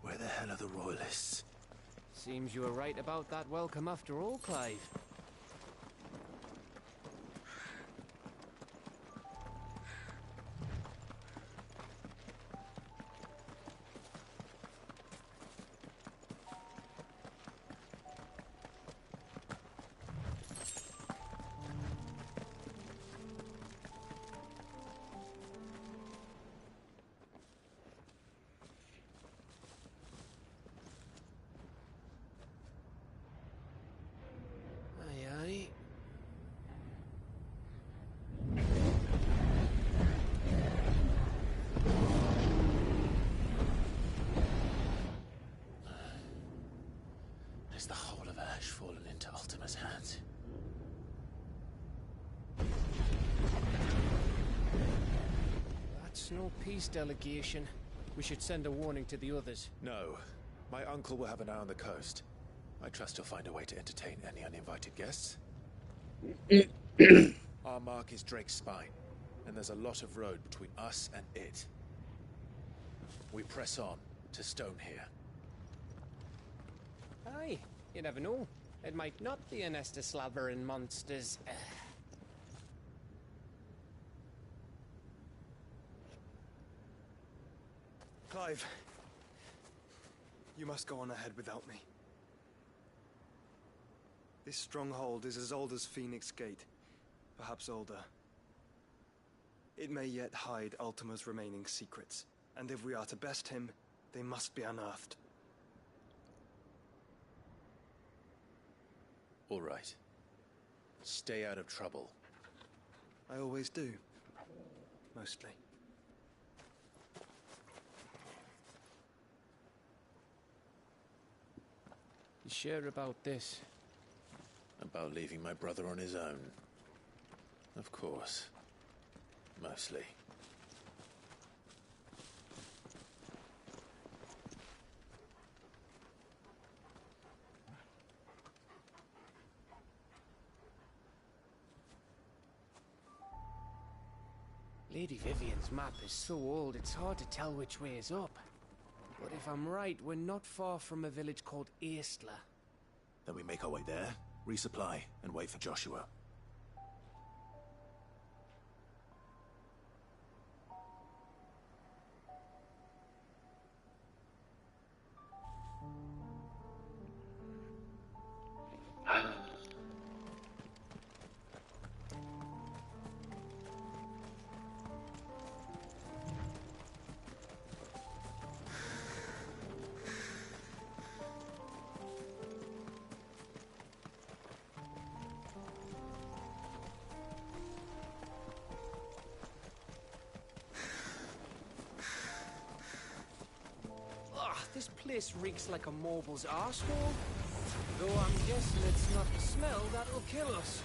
Where the hell are the royalists? Seems you were right about that welcome after all, Clive. Is the whole of Ash fallen into Ultima's hands? That's no peace delegation. We should send a warning to the others. No. My uncle will have an eye on the coast. I trust he'll find a way to entertain any uninvited guests. Our mark is Drake's spine. and there's a lot of road between us and it. We press on to Stonehere. Aye, you never know. It might not be a nest of slavering monsters. Clive, you must go on ahead without me. This stronghold is as old as Phoenix Gate, perhaps older. It may yet hide Ultima's remaining secrets, and if we are to best him, they must be unearthed. All right. Stay out of trouble. I always do. Mostly. You sure about this? About leaving my brother on his own? Of course. Mostly. Lady Vivian's map is so old it's hard to tell which way is up. But if I'm right, we're not far from a village called Aistla. Then we make our way there, resupply, and wait for Joshua. This place reeks like a mobile's arsehole. Though I'm guessing it's not the smell that'll kill us.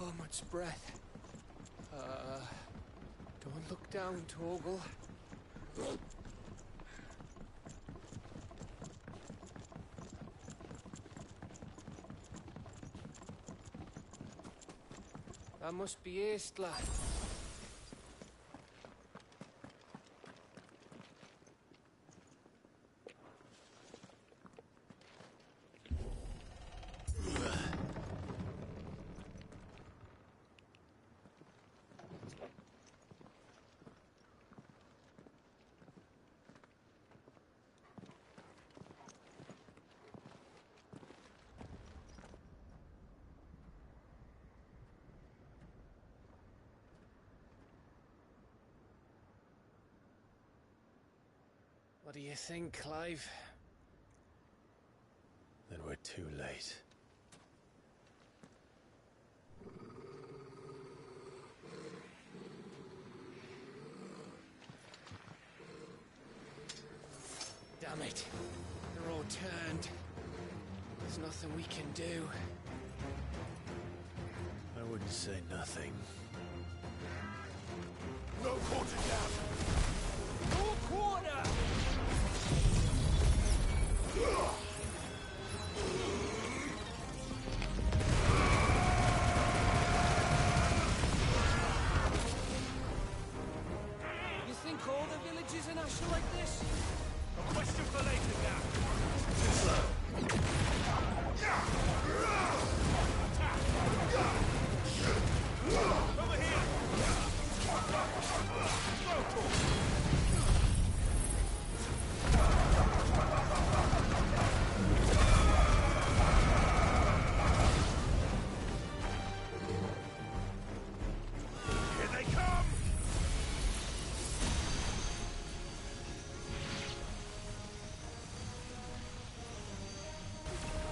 Oh, much breath. Don't look down, Torgal. That must be Aistla. What do you think, Clive? Then we're too late. Damn it. They're all turned. There's nothing we can do. I wouldn't say nothing. No quarter down. No quarter. You think all the villages in Ash are like this? A question for later, Gap. Too slow. Over here. Here they come.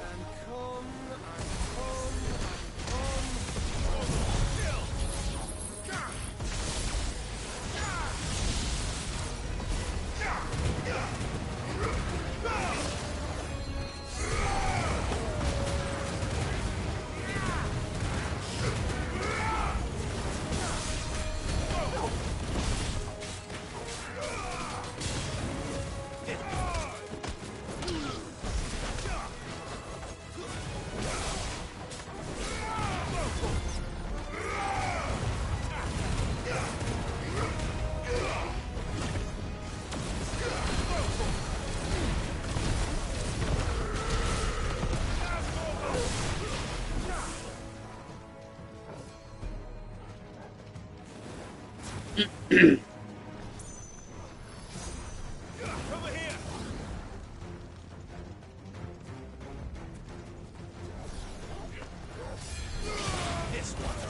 And come Over here. This one.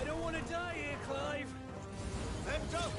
I don't want to die here, Clive. Then don't.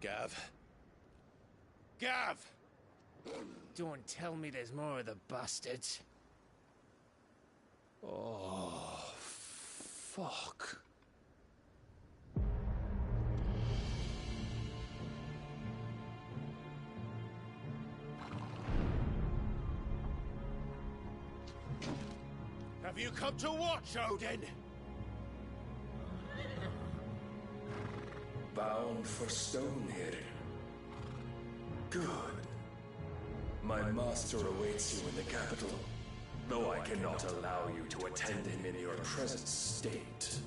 Gav. Gav! Don't tell me there's more of the bastards. Oh, fuck. Have you come to watch, Odin? Bound for Stonehill. Good. My master awaits you in the capital, though I cannot allow you to attend him in your present state.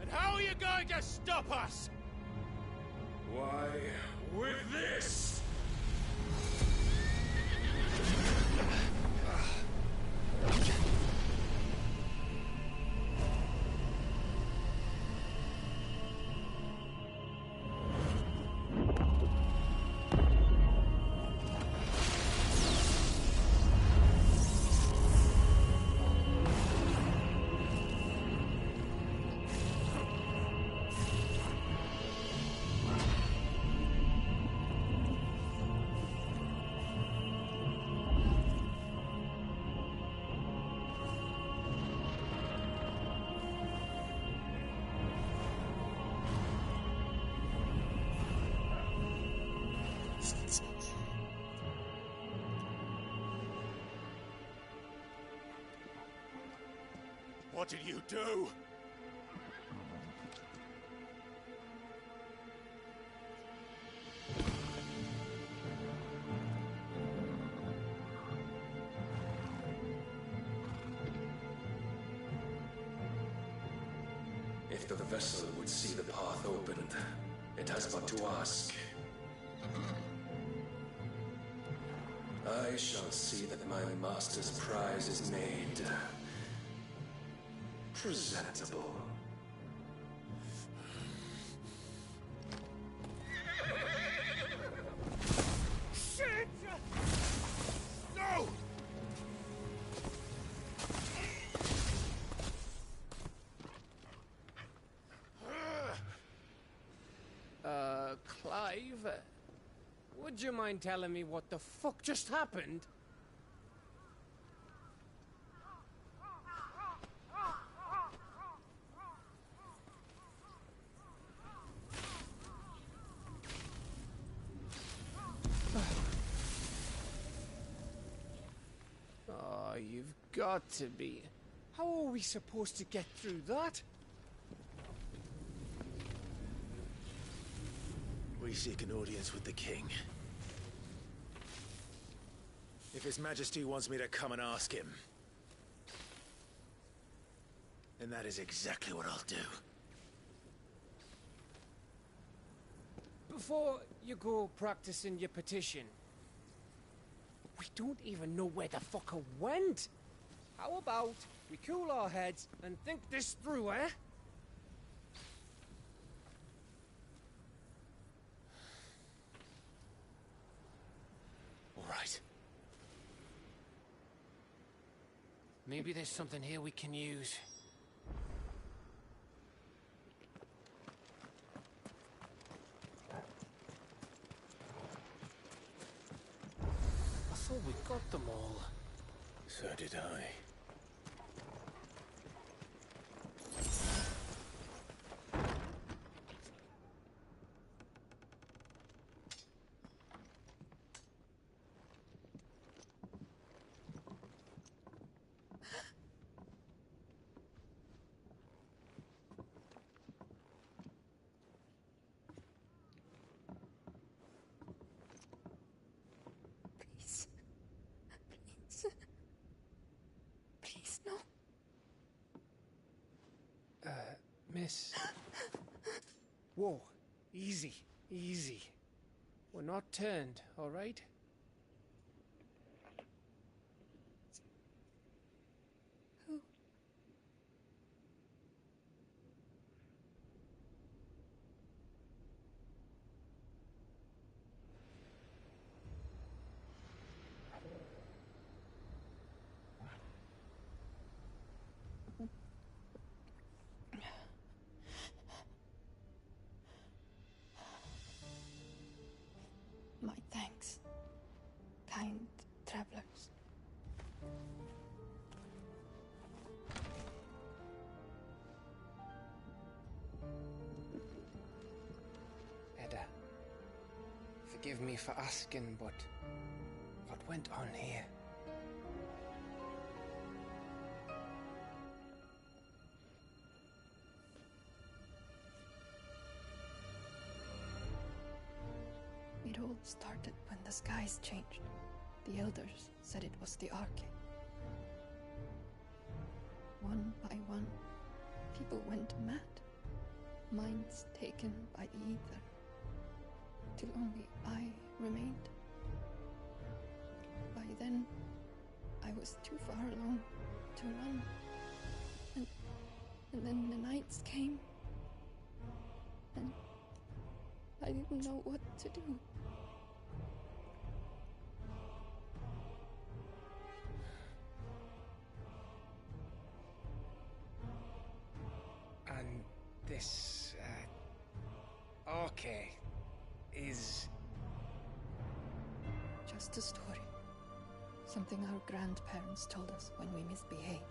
And how are you going to stop us? Why, with this! What did you do? If the vessel would see the path opened, it has but to ask. I shall see that my master's prize is made presentable. Shit! No! Clive, would you mind telling me what the fuck just happened? Oh, you've got to be. How are we supposed to get through that? We seek an audience with the king. If His Majesty wants me to come and ask him, then that is exactly what I'll do. Before you go practicing your petition, we don't even know where the fucker went. How about we cool our heads and think this through, eh? All right. Maybe there's something here we can use. I thought we got them all. So did I. Please, no. Miss. Whoa, easy, easy. We're not turned, all right? Who? My thanks, kind travelers. Edda, forgive me for asking, but what went on here? It all started when the skies changed. The elders said it was the Arcade. One by one, people went mad. Minds taken by the ether. Till only I remained. By then, I was too far along to run. And then the nights came. And I didn't know what to do. And this, Arcade is... Just a story. Something our grandparents told us when we misbehaved.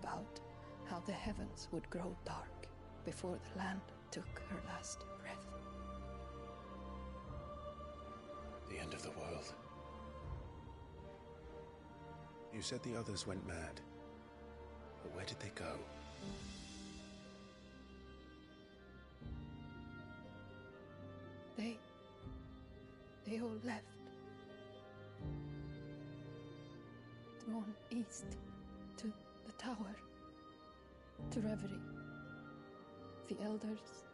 About how the heavens would grow dark before the land took her last breath. The end of the world. You said the others went mad. But where did they go? They all left. Gone east to the tower, to Reverie. The elders,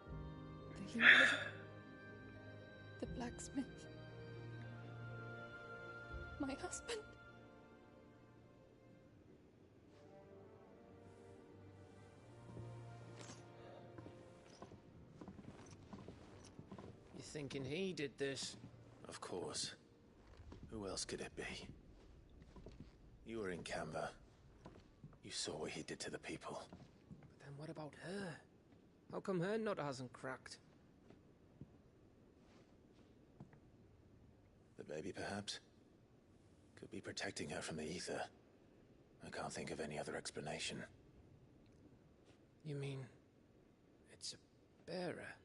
the healer, the blacksmith, my husband. You thinking he did this? Of course. Who else could it be? You were in Canberra. You saw what he did to the people. But then what about her? How come her nut hasn't cracked? The baby, perhaps? Could be protecting her from the ether. I can't think of any other explanation. You mean... it's a bearer?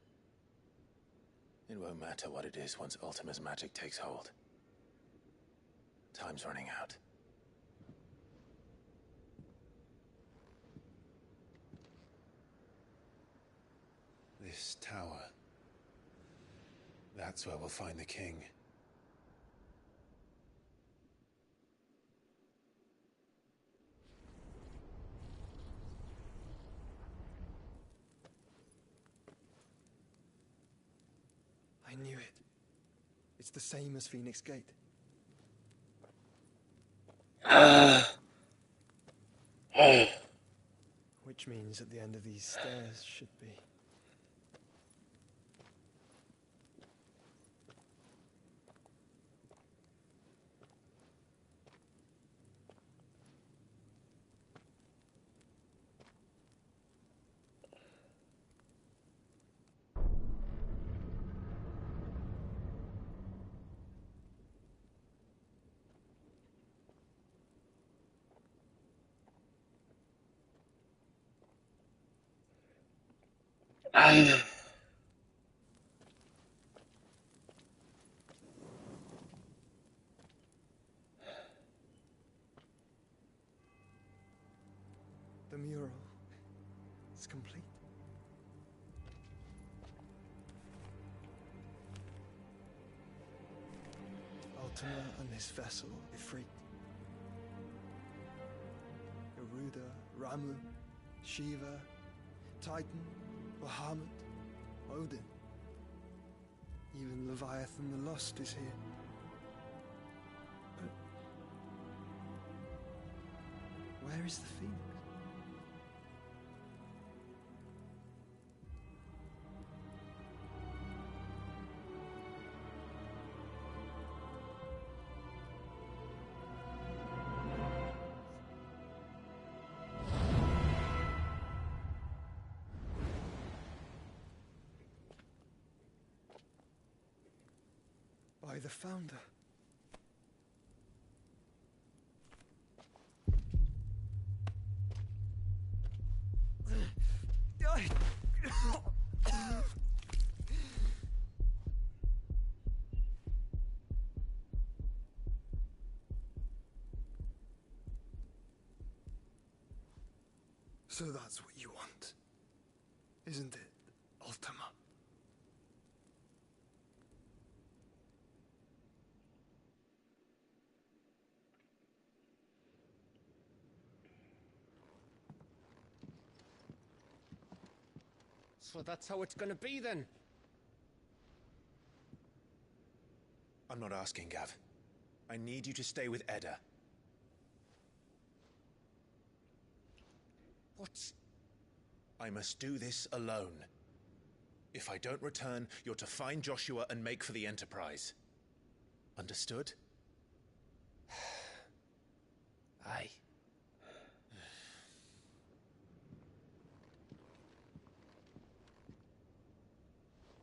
It won't matter what it is once Ultima's magic takes hold. Time's running out. This tower. That's where we'll find the king. I knew it. It's the same as Phoenix Gate. Which means at the end of these stairs should be... The mural is complete. Ultima and his vessel, Ifrit. Garuda, Ramu, Shiva, Titan, Bahamut, Odin. Even Leviathan the Lost is here. But where is the Phoenix? By the Founder. So that's what you want, isn't it, Ultima? So that's how it's gonna be then? I'm not asking, Gav. I need you to stay with Edda. What? I must do this alone. If I don't return, you're to find Joshua and make for the Enterprise. Understood? Aye.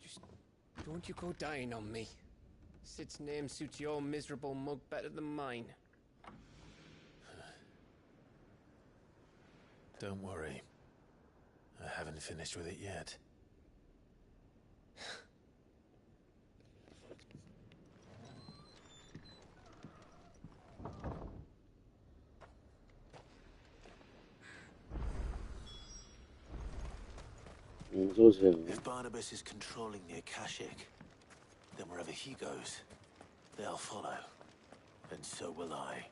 Just don't you go dying on me. Sid's name suits your miserable mug better than mine. Don't worry. I haven't finished with it yet. 어서오세요. If Barnabas is controlling the Akashic, then wherever he goes, they'll follow. And so will I.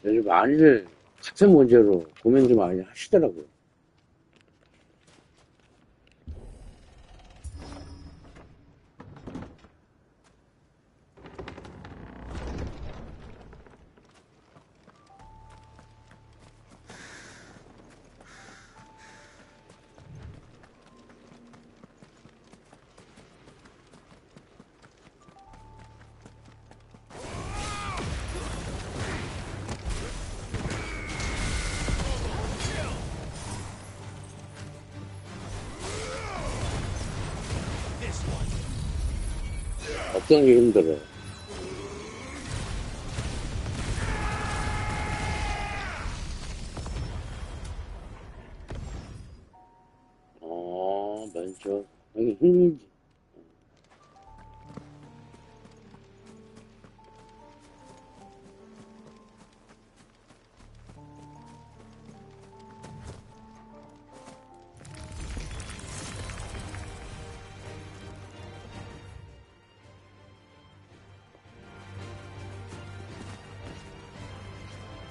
요즘 많이들 같은 문제로 고민 좀 많이 하시더라고요. 어떤 게 힘들어요? 먼저 이게 힘들지.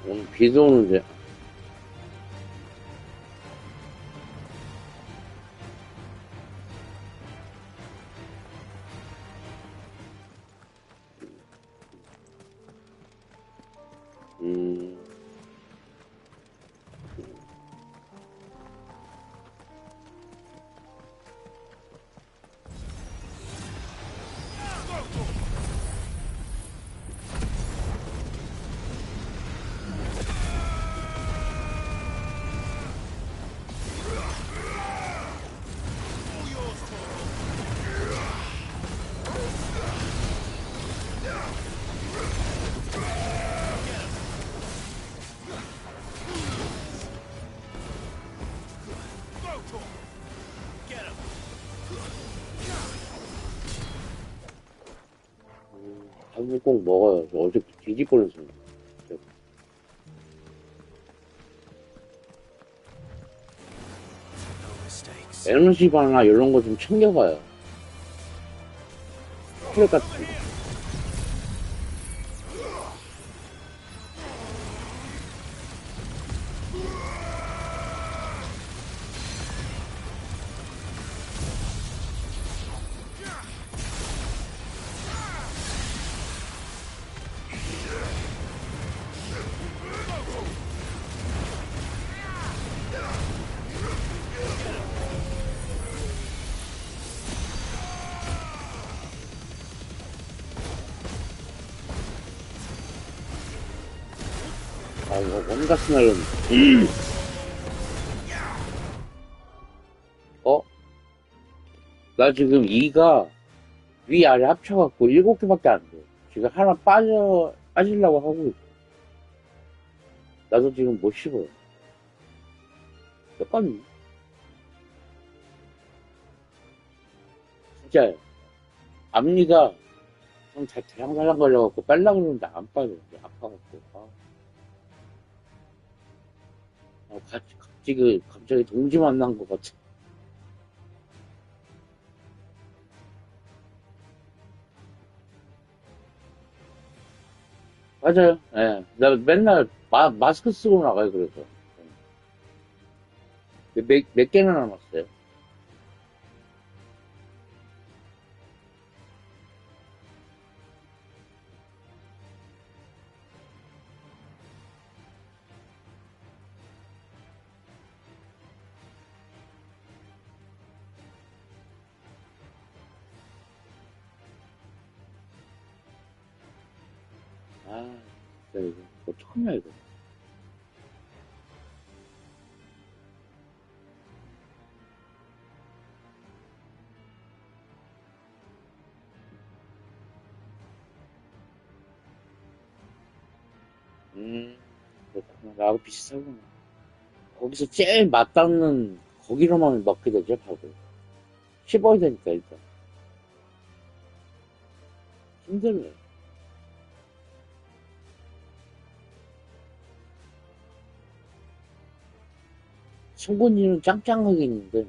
오늘 비도 오는데. 밥을 꼭 먹어요. 저 어제 뒤질 뻔했어요. 에너지 바나 이런 거 좀 챙겨가요. 스트레스 같은 거. 아, 이거 원가스 날렸네. 나 지금 2가 위아래 합쳐갖고 7개밖에 안 돼. 지금 하나 빠지려고 하고 있어. 나도 지금 못 씹어요. 똑같네. 진짜, 앞니가 좀 대랑대랑 걸려갖고 빨라 그러는데 안 빠져. 아파갖고. 갑자기 동지 만난 것 같아. 맞아요. 예. 나 맨날 마스크 쓰고 나가요, 그래서. 몇 개나 남았어요? 아, 진짜 이거 어떡하냐, 이거. 그렇구나. 나하고 비슷하구나. 거기서 제일 맛닿는 거기로만 먹게 되죠, 밥을. 씹어야 되니까, 일단. 힘들어요. 송곳니는 짱짱하게 있는데,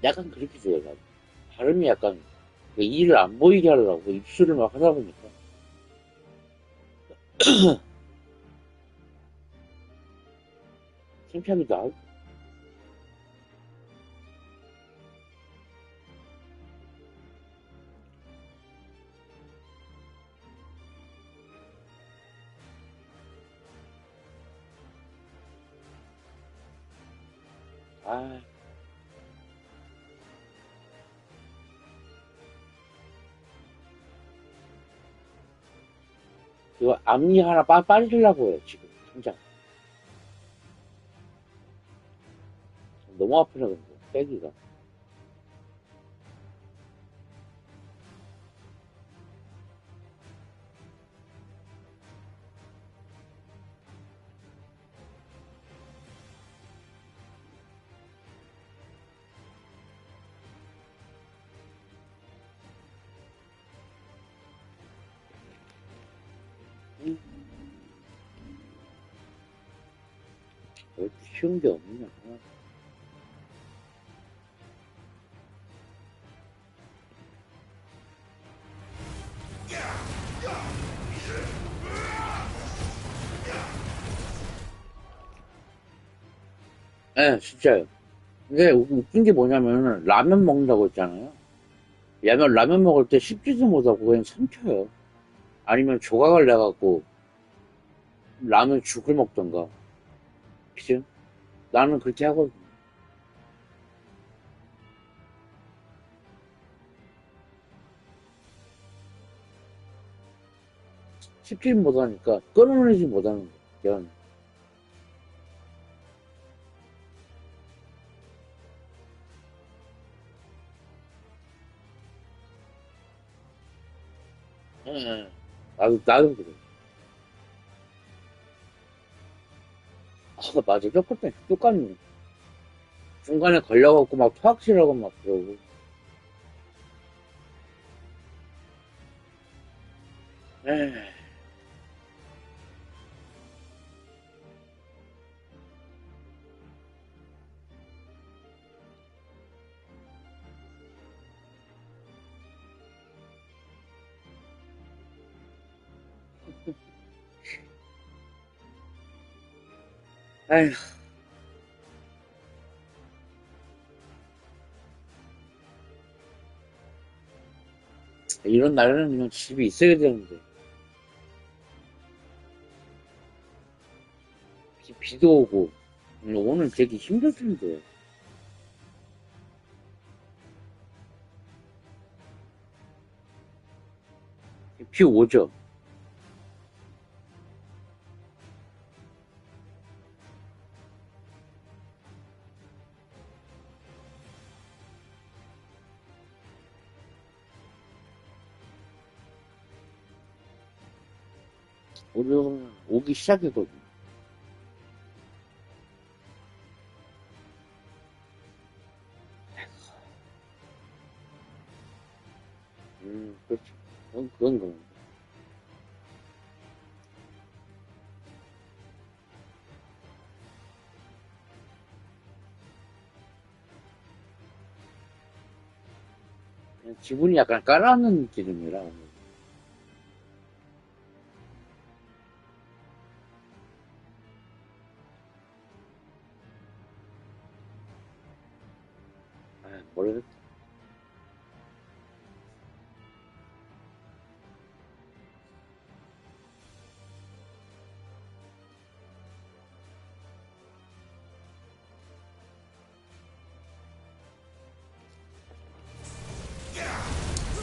약간 그렇게 돼요, 나도. 발음이 약간, 이를 안 보이게 하려고 입술을 막 하다 보니까. 창피하기도 하고. 아. 이거 앞니 하나 빠지려고 해요, 지금, 당장. 너무 아프네, 근데, 빼기가. 왜 이렇게 쉬운 게 없냐. 네, 진짜요. 근데 웃긴 게 뭐냐면, 라면 먹는다고 했잖아요. 라면 먹을 때 씹지도 못하고 그냥 삼켜요. 아니면 조각을 내갖고, 라면 죽을 먹던가. 그죠? 나는 그렇게 하거든. 씹지 못하니까, 끊어내지 못하는 거야. 예, 나도 그래. 아, 맞아. 똑같네. 중간에 걸려갖고 막 토악질하고 막 그러고. 에이. 아휴. 이런 날에는 그냥 집에 있어야 되는데. 비도 오고. 오늘 되게 힘들 텐데. 비 오죠? 오늘 오기 시작했거든. 그렇죠. 그건 그런. 기분이 약간 깔아앉는 기분이라. 모르겠다.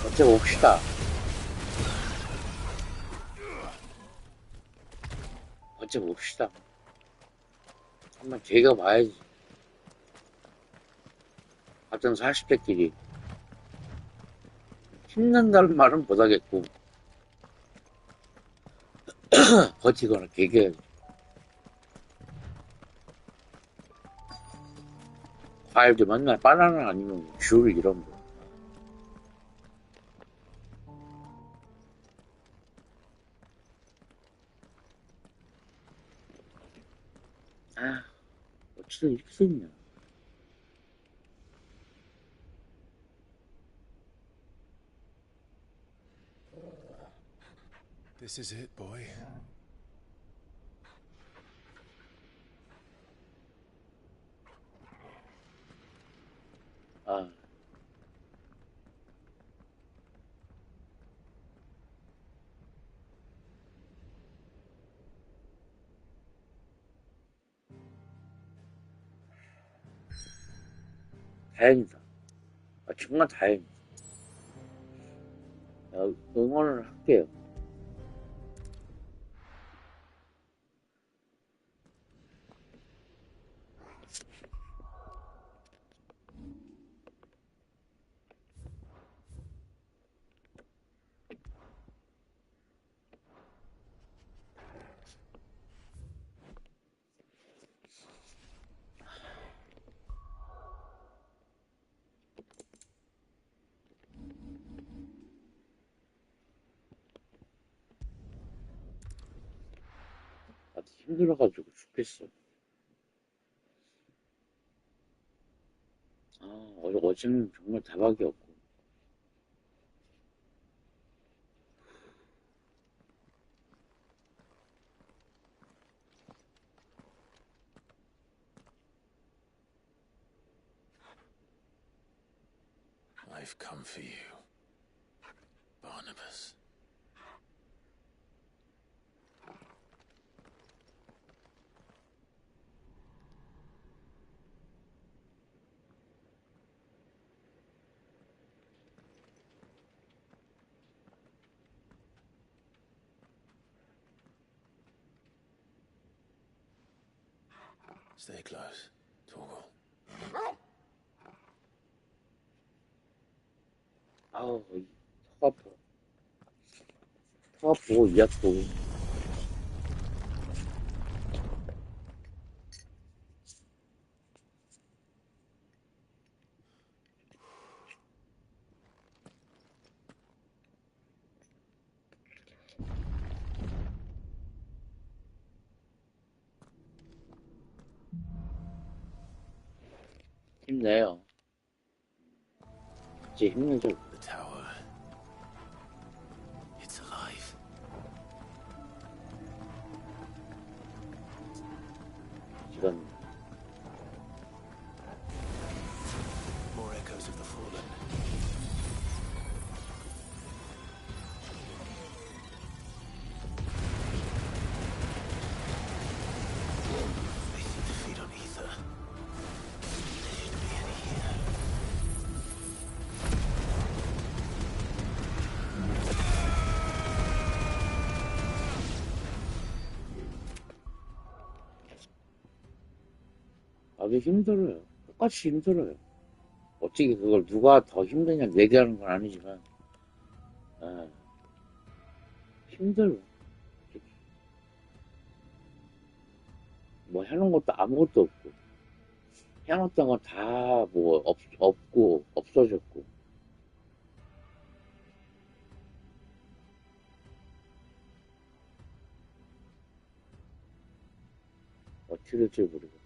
버텨봅시다. 버텨봅시다. 한번 즐겨봐야지. 같은 40대끼리. 힘낸다는 말은 못하겠고, 버티거나 개겨야지. 과일도 맨날 바나나 아니면 귤 이런 거. 아, 어찌든 이렇게 생냐. This is it, boy. 아. 다행이다. 아, 정말 다행이다. 응원을 할게요. 나도 힘들어가지고 죽겠어. 아, 어제는 정말 대박이었고. I've come for you, Barnabas. Stay close, Torgal. 아우, 턱 아파. 턱 아프고, 이 아프고. 힘내요. 이제 힘내죠. The tower. It's alive. 이건 More echoes of the fallen. They seem to feed on ether. There shouldn't be any here. 나도 힘들어요. 똑같이 힘들어요. 어떻게 그걸 누가 더 힘드냐 얘기하는 건 아니지만, 아, 힘들어. 뭐 해놓은 것도 아무것도 없고, 해놓았던 건 다 뭐 없고, 없어졌고. 어떻게 될지 모르겠어.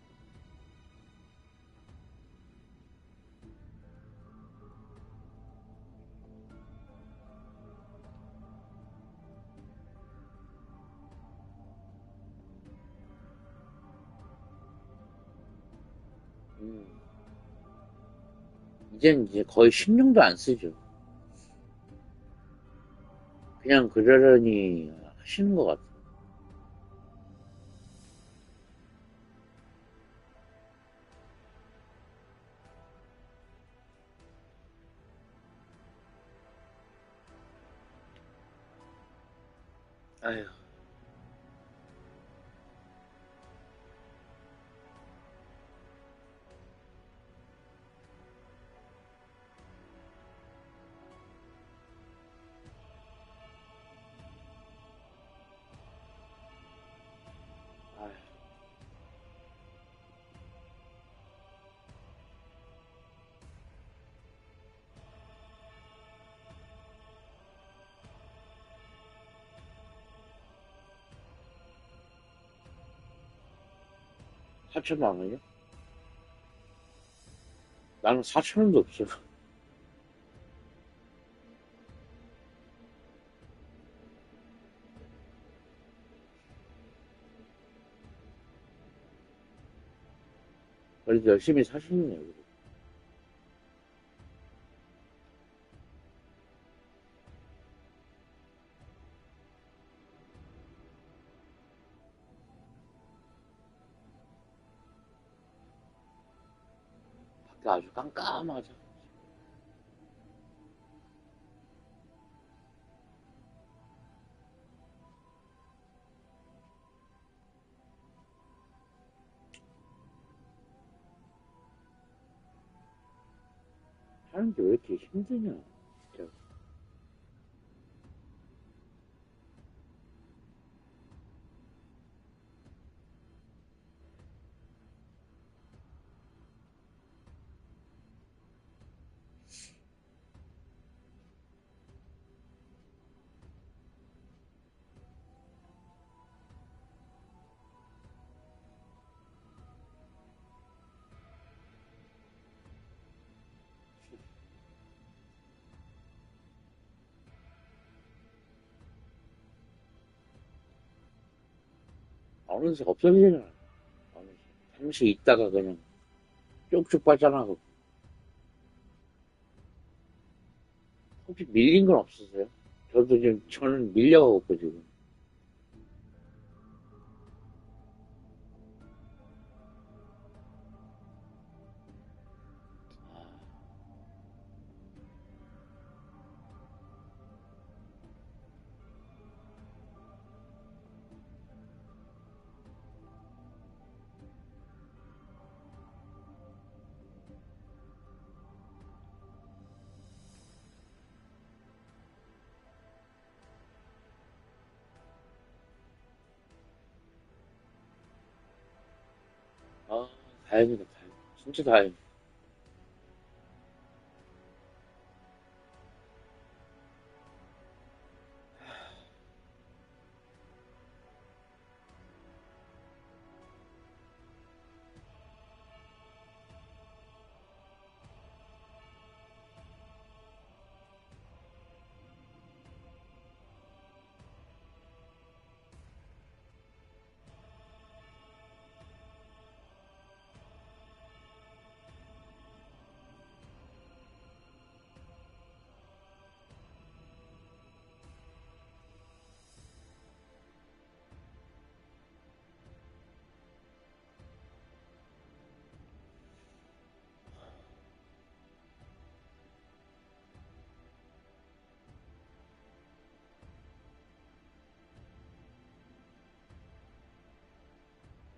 이젠 이제 거의 신경도 안 쓰죠. 그냥 그러려니 하시는 것 같아요. 아휴. 4,000만 원이요? 나는 4,000원도 없어. 그래도 열심히 사시네요. 밖에 아주 깜깜하죠. 하는데 왜 이렇게 힘드냐, 진짜. 어느새 없어지잖아. 어느새. 잠시 있다가 그냥 쭉쭉 빠져나가고. 혹시 밀린 건 없으세요? 저도 지금, 저는 밀려가고 있고, 지금. 아, 다행이다, 다행. 진짜 다행.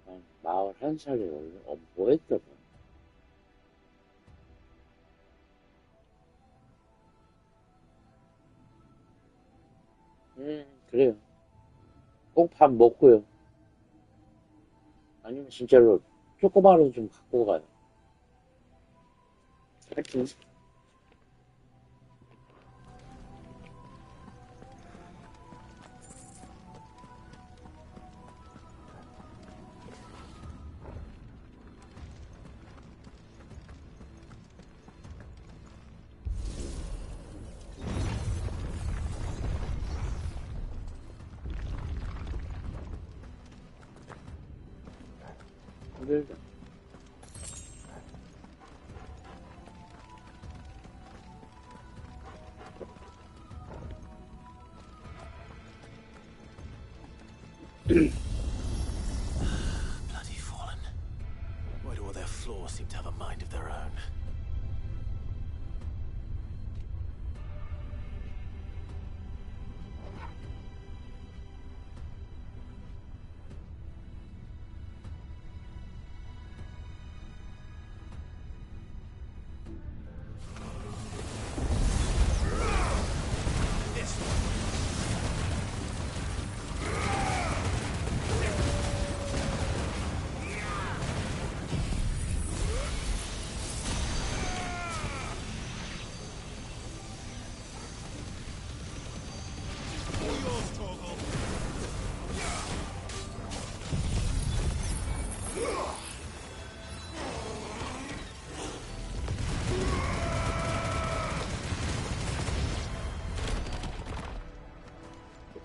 한 41살에 원래 뭐 했더라. 그래요. 꼭 밥 먹고요. 아니면 진짜로 초코바로 좀 갖고 가요. 하여튼. 힘들다. Bloody fallen. Why do all their floors seem to have a mind of their own?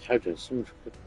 잘 됐으면 좋겠다.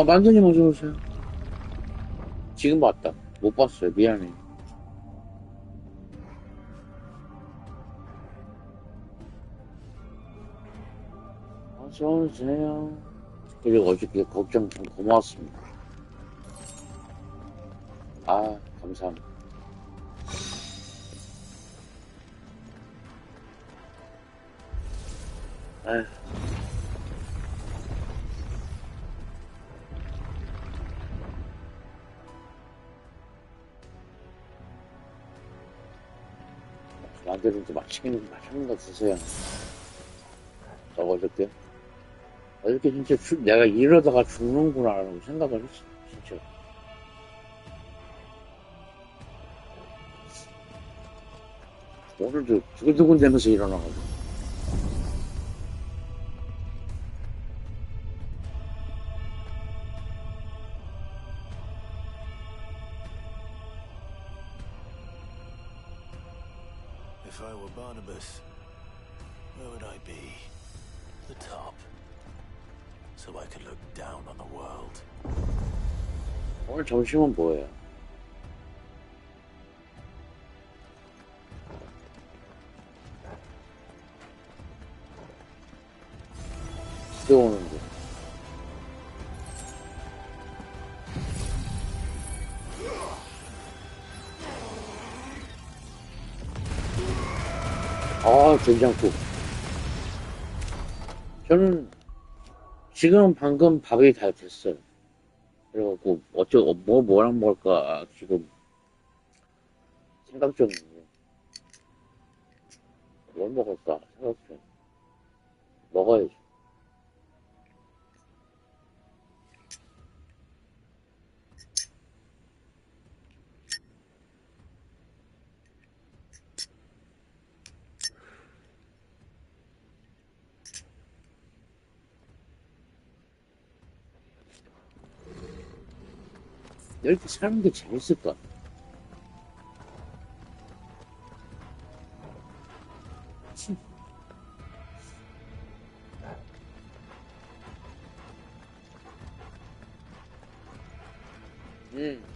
만두님 어서오세요. 지금 봤다. 못 봤어요. 미안해. 어서오세요. 그리고 어저께 걱정 좀 고마웠습니다. 감사합니다. 아휴. 만두님도 맛있는 거 드세요. 어저께 진짜 내가 이러다가 죽는구나라고 생각을 했어, 진짜. 오늘도 두근두근 되면서 일어나가지고. If I were Barnabas, where would I be? The top. So I could look down on the world. 오늘 점심은 뭐예요? 비 오는데. 된장국. 저는 지금 방금 밥이 다 됐어요. 그래갖고 뭐랑 먹을까 지금 생각 중이에요. 뭘 먹을까 생각 중. 먹어야지. 이렇게 사는 게 재밌을까?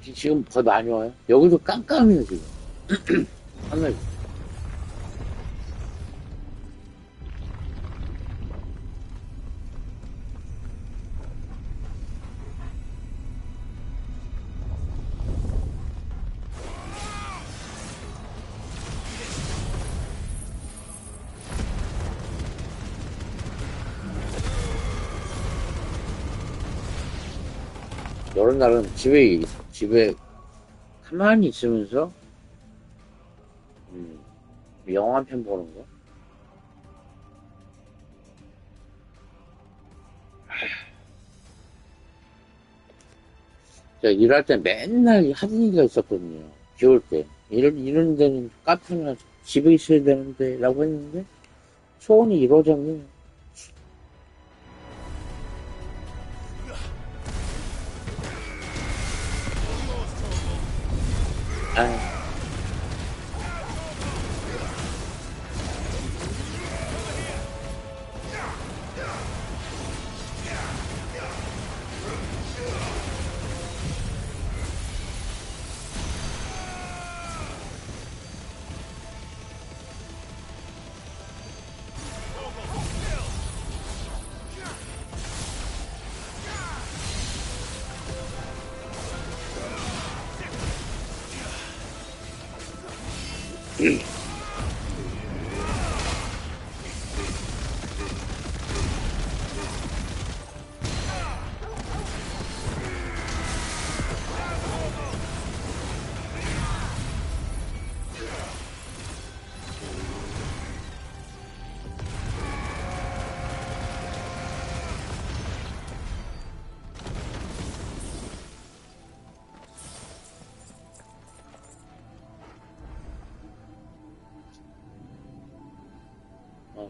지금 거의 많이 와요. 여기도 깜깜해요, 지금. 하늘. 이런 날은 집에 가만히 있으면서 영화 한 편 보는 거. 제가 일할 때 맨날 하던 얘기가 있었거든요. 비 올 때. 이런 데는 카페나 집에 있어야 되는데 라고 했는데 소원이 이루어졌네요.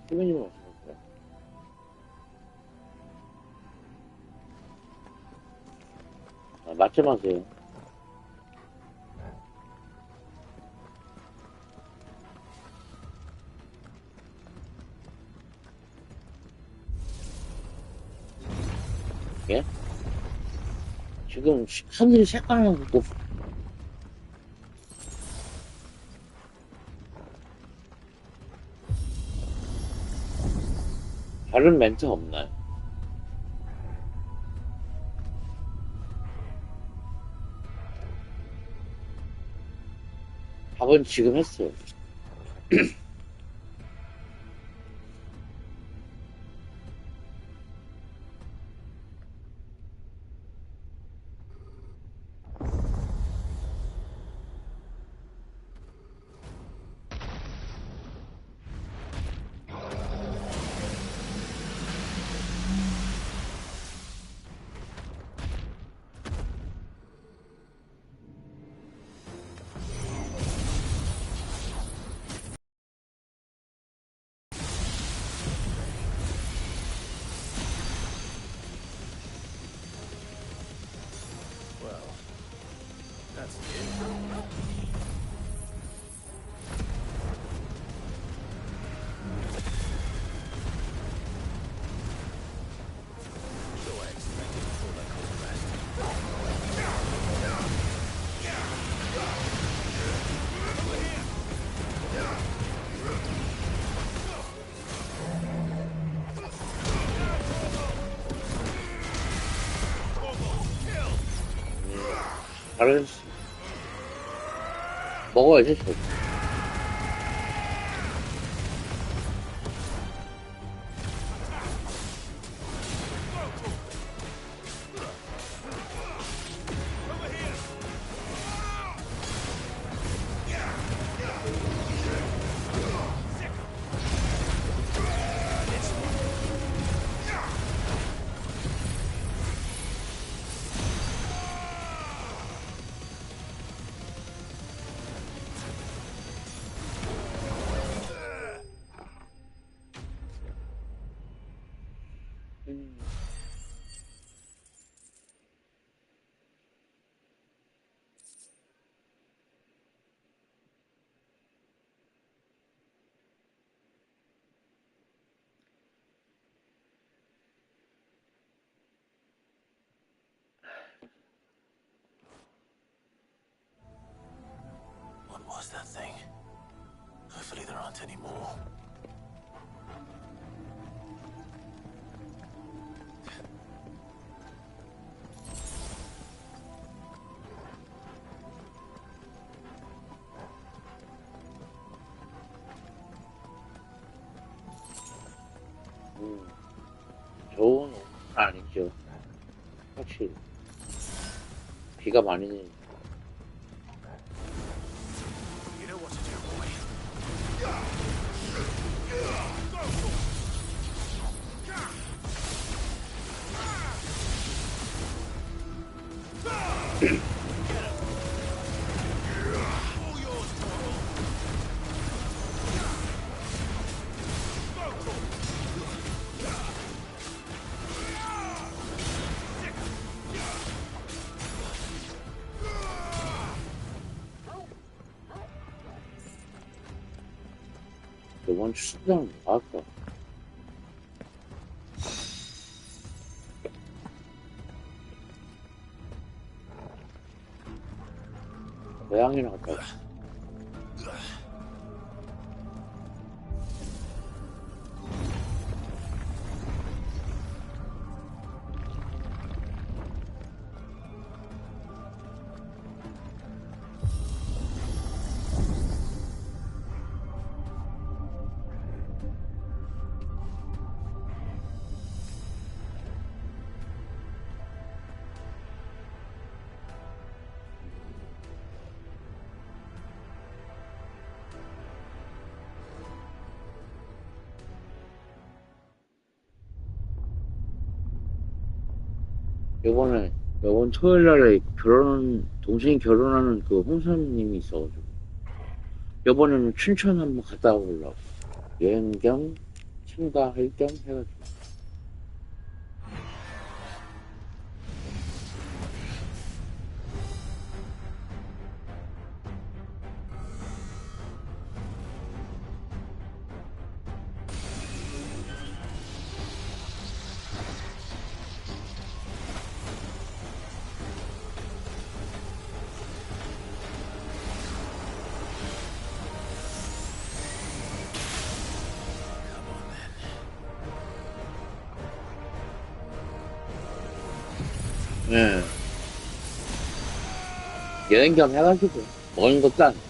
수빈님은 어떠셨어요? 맛점 하세요. 예? 지금 하늘이 색깔만 갖고 다른 멘트 없나요? 답은 지금 했어요. That's it. So I expected before that contrast. 다른 먹어야지. What was that thing? Hopefully there aren't any more. 좋은 옷은 아니죠. 확실히 비가 많이 내니까. You know what to do, boy. 이번 추수장 나왔어. 고양이나 갔다 왔어. 이번 토요일 날에 동생이 결혼하는 그 홍사님이 있어가지고, 이번에는 춘천 한번 갔다 오려고. 여행 겸, 참가할 겸 해가지고. 예. 여행 겸 해가지고 먹는 것도 아니고.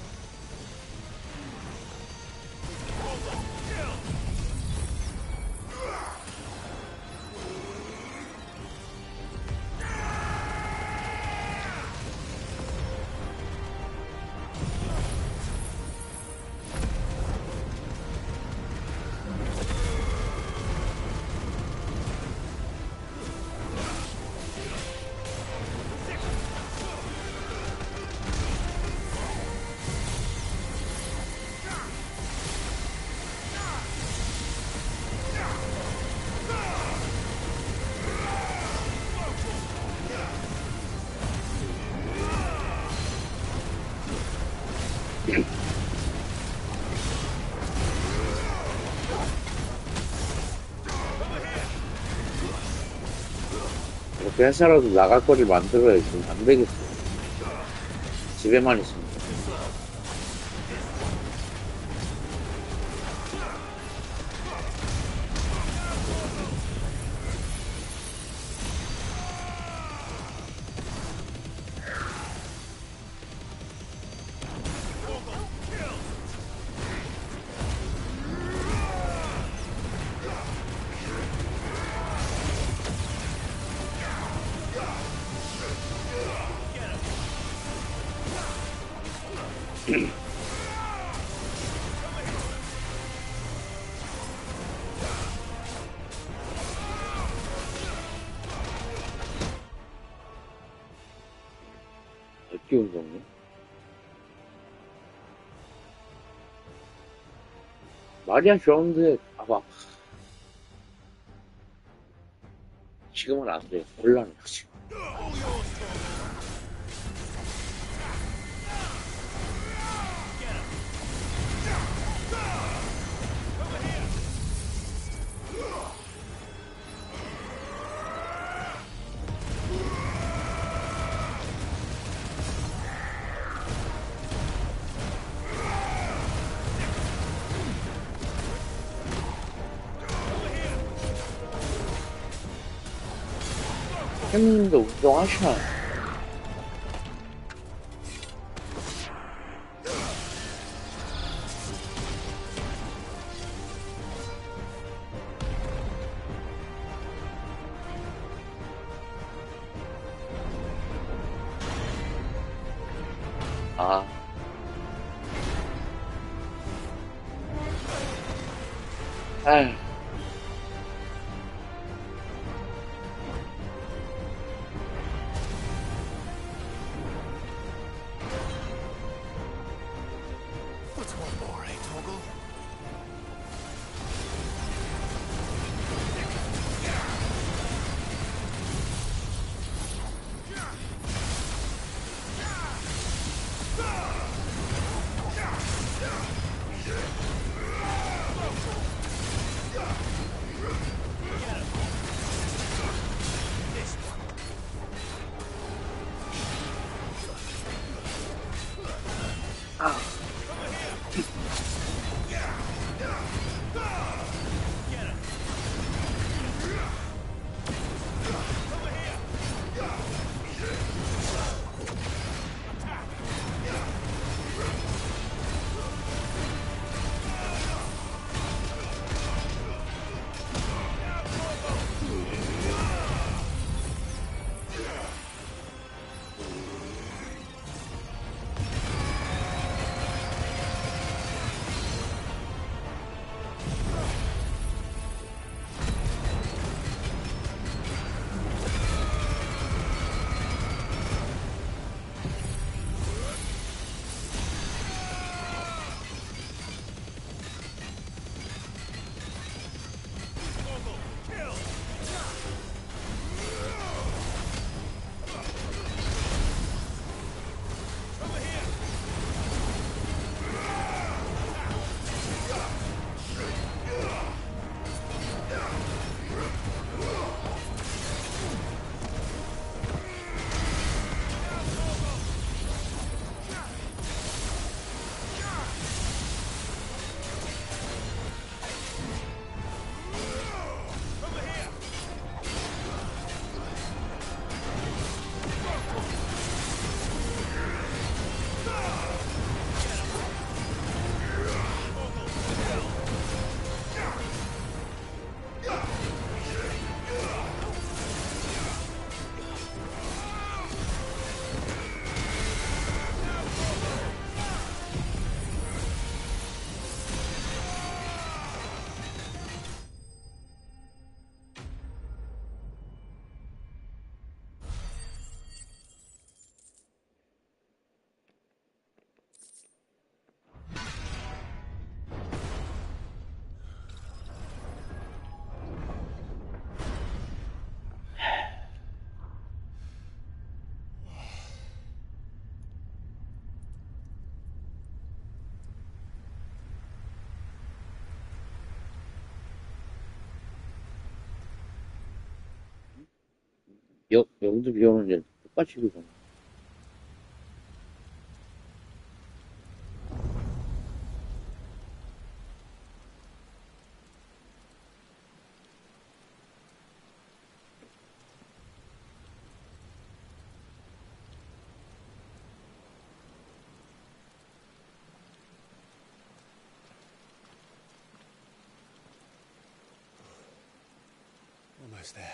이렇게 해서라도 나갈 거리 만들어야지. 안 되겠어. 집에만 있으면. 어깨 운동이요? 말이야 좋은데 아마 지금은 안 돼. 곤란해 지금. 형님도 운동하시나요? 아. 아휴. What's one more, eh, Toggle? 여기도 비 오는데 똑같이 비가 오네. Almost there.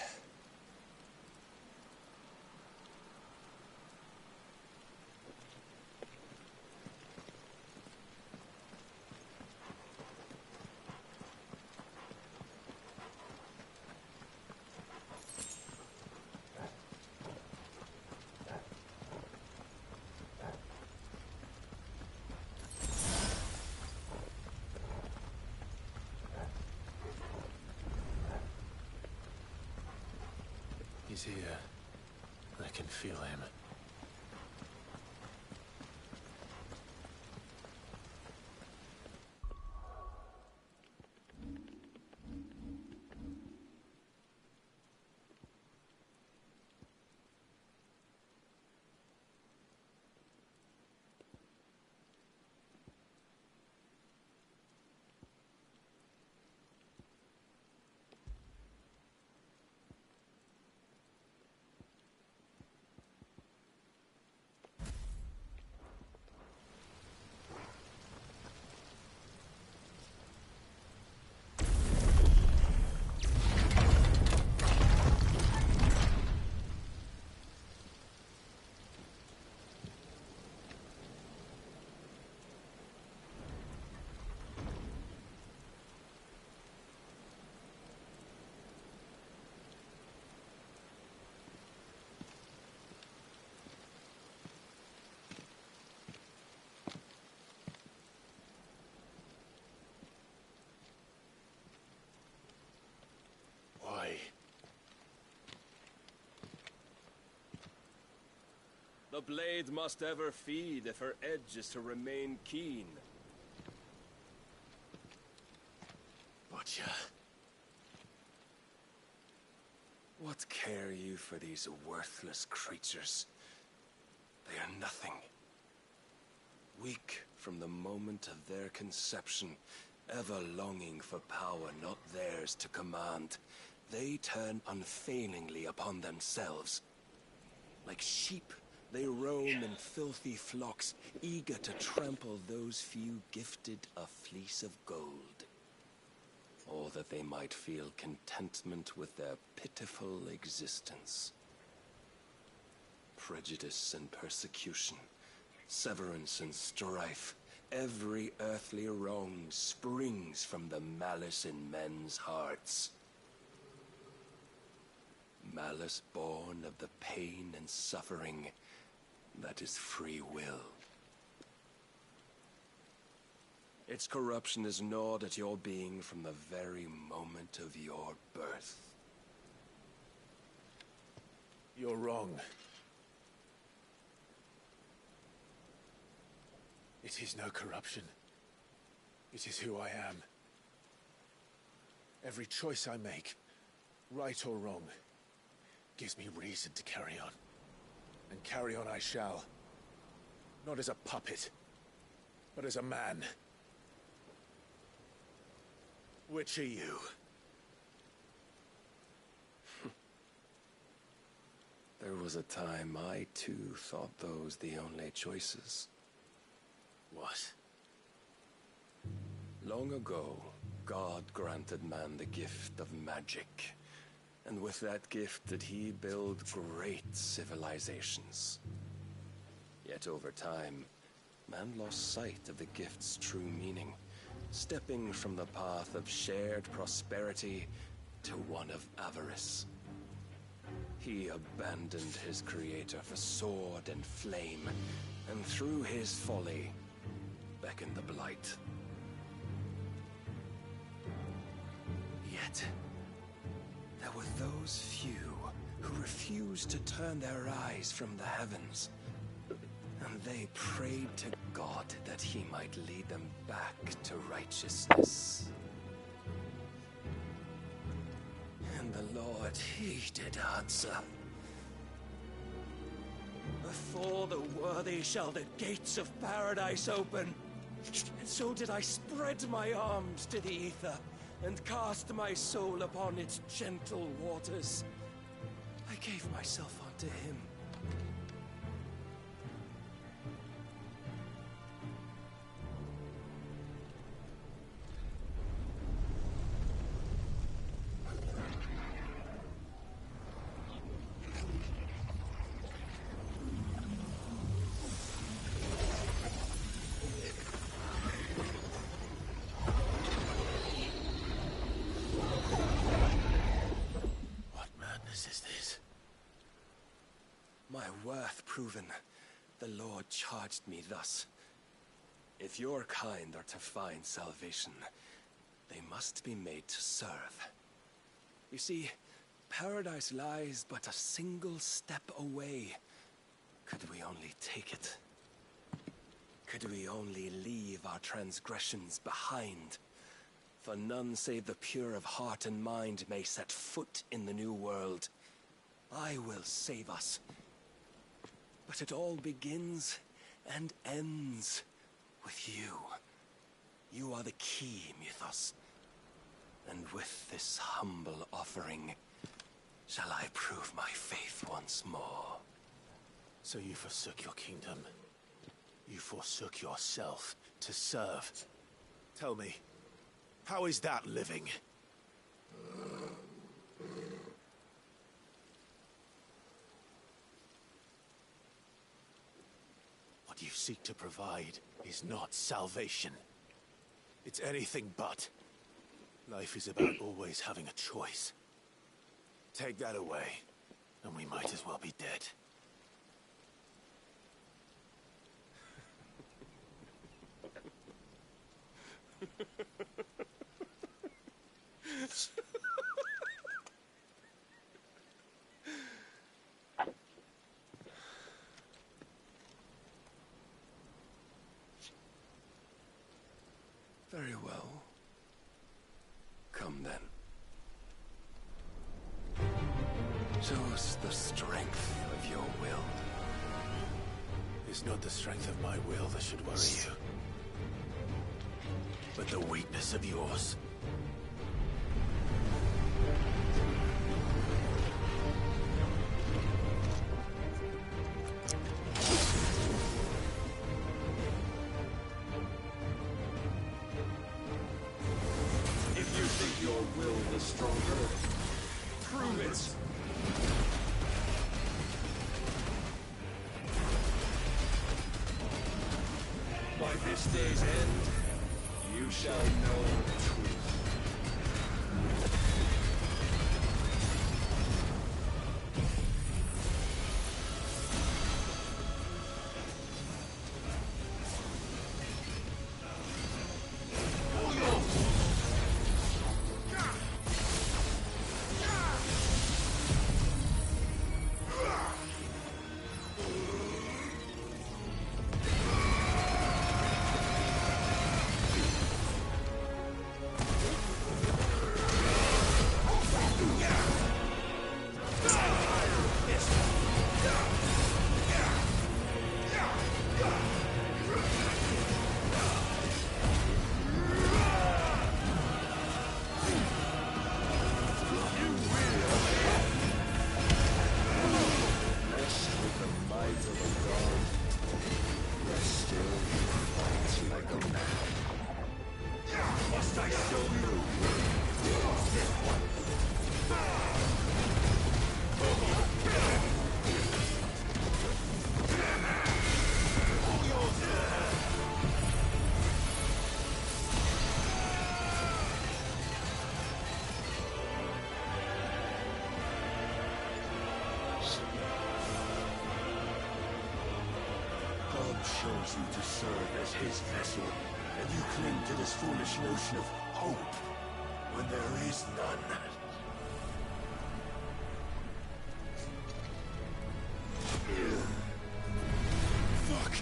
He's here. I can feel him. The blade must ever feed if her edge is to remain keen. Butcher. What care you for these worthless creatures? They are nothing. Weak from the moment of their conception, ever longing for power not theirs to command, they turn unfailingly upon themselves. Like sheep, they roam in filthy flocks, eager to trample those few gifted a fleece of gold. Or that they might feel contentment with their pitiful existence. Prejudice and persecution, severance and strife, every earthly wrong springs from the malice in men's hearts. Malice born of the pain and suffering that is free will. Its corruption is gnawed at your being from the very moment of your birth. You're wrong. It is no corruption. It is who I am. Every choice I make, right or wrong, gives me reason to carry on. And carry on I shall. Not as a puppet, but as a man. Which are you? There was a time I too thought those the only choices. What? Long ago, God granted man the gift of magic. And with that gift did he build great civilizations. Yet over time, man lost sight of the gift's true meaning, stepping from the path of shared prosperity to one of avarice. He abandoned his creator for sword and flame, and through his folly, beckoned the blight. Yet, there were those few who refused to turn their eyes from the heavens, and they prayed to God that he might lead them back to righteousness. And the Lord, he did answer. Before the worthy shall the gates of paradise open. And so did I spread my arms to the ether, and cast my soul upon its gentle waters. I gave myself unto him. My worth proven, the Lord charged me thus. If your kind are to find salvation, they must be made to serve. You see, paradise lies but a single step away. Could we only take it? Could we only leave our transgressions behind? For none save the pure of heart and mind may set foot in the new world. I will save us. But it all begins and ends with you. You are the key, Mythos. And with this humble offering, shall I prove my faith once more. So you forsook your kingdom. You forsook yourself to serve. Tell me, how is that living? What you seek to provide is not salvation. It's anything but. Life is about always having a choice. Take that away, and we might as well be dead. Very well. Come then. Show us the strength of your will. It's not the strength of my will that should worry you, but the weakness of yours. If you think your will is stronger, prove it. By this day's end, you shall know the truth. Chose you to serve as his vessel, and you cling to this foolish notion of hope when there is none. Fuck!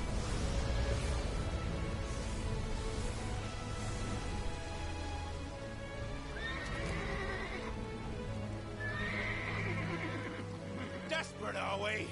Desperate, are we?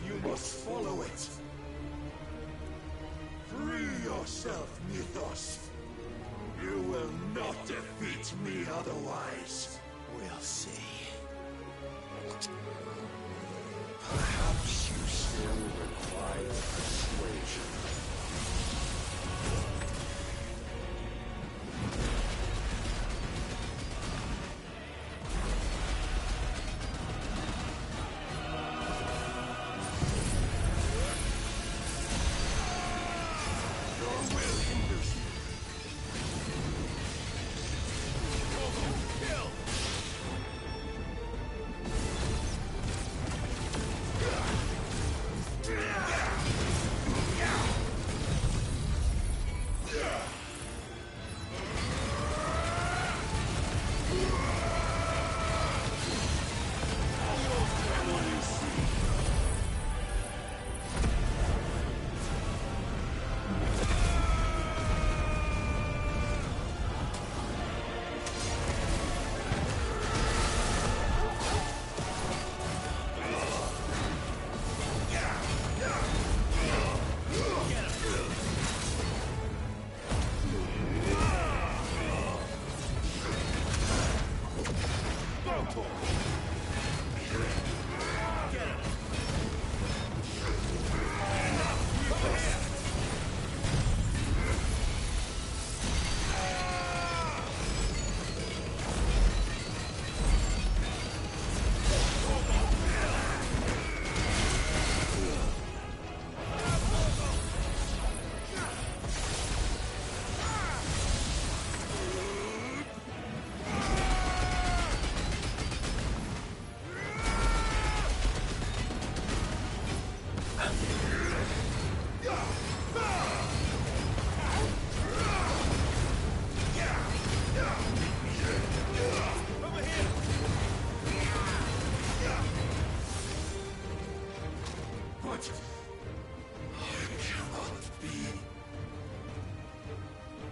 you must follow it. Free yourself, Mythos. You will not defeat me otherwise. We'll see. Perhaps you still require persuasion.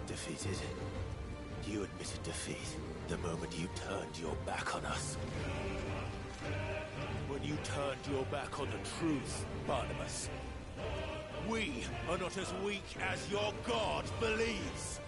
Defeated? You admitted defeat the moment you turned your back on us. When you turned your back on the truth, Barnabas. We are not as weak as your God believes.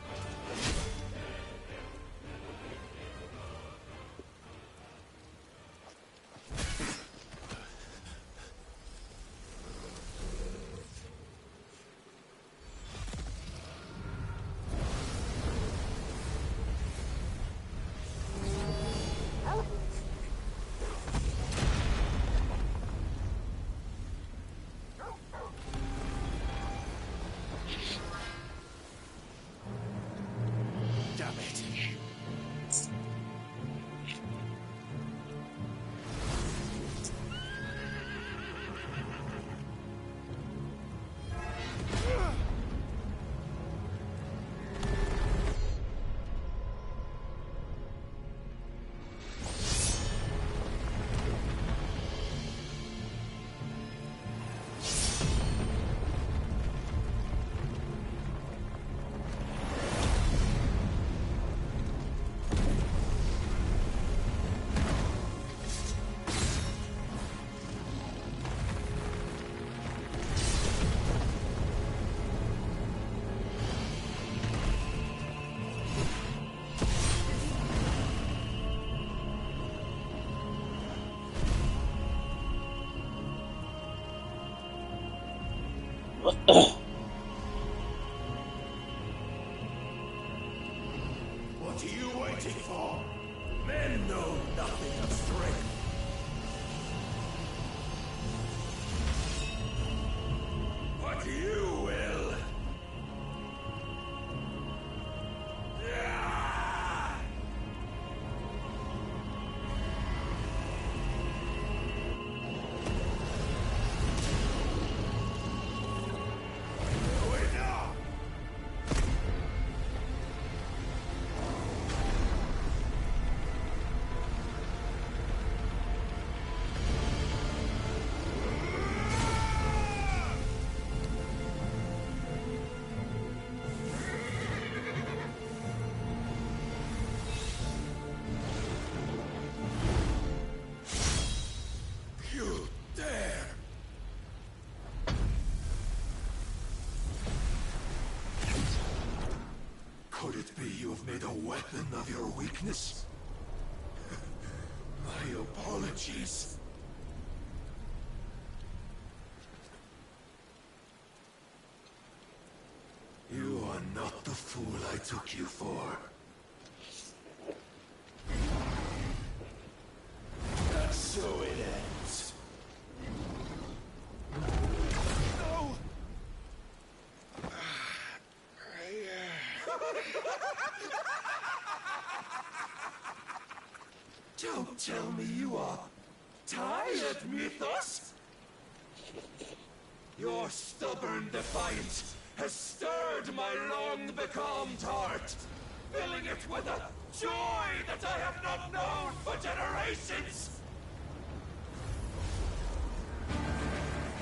What are you waiting for? Men know nothing of strength. But you will. You've made a weapon of your weakness. My apologies. You are not the fool I took you for. So it ends. No! Don't tell me you are tired, Mythos! Your stubborn defiance has stirred my long-becalmed heart, filling it with a joy that I have not known for generations!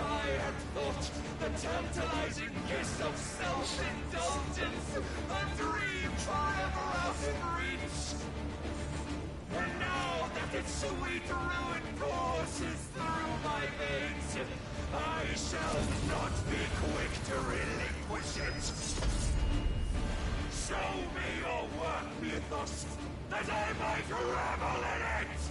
I had thought the tantalizing kiss of self-indulgence a dream forever out of reach. And now that its sweet ruin courses through my veins, I shall not be quick to relinquish it. Show me your work, Mythos, that I might revel in it!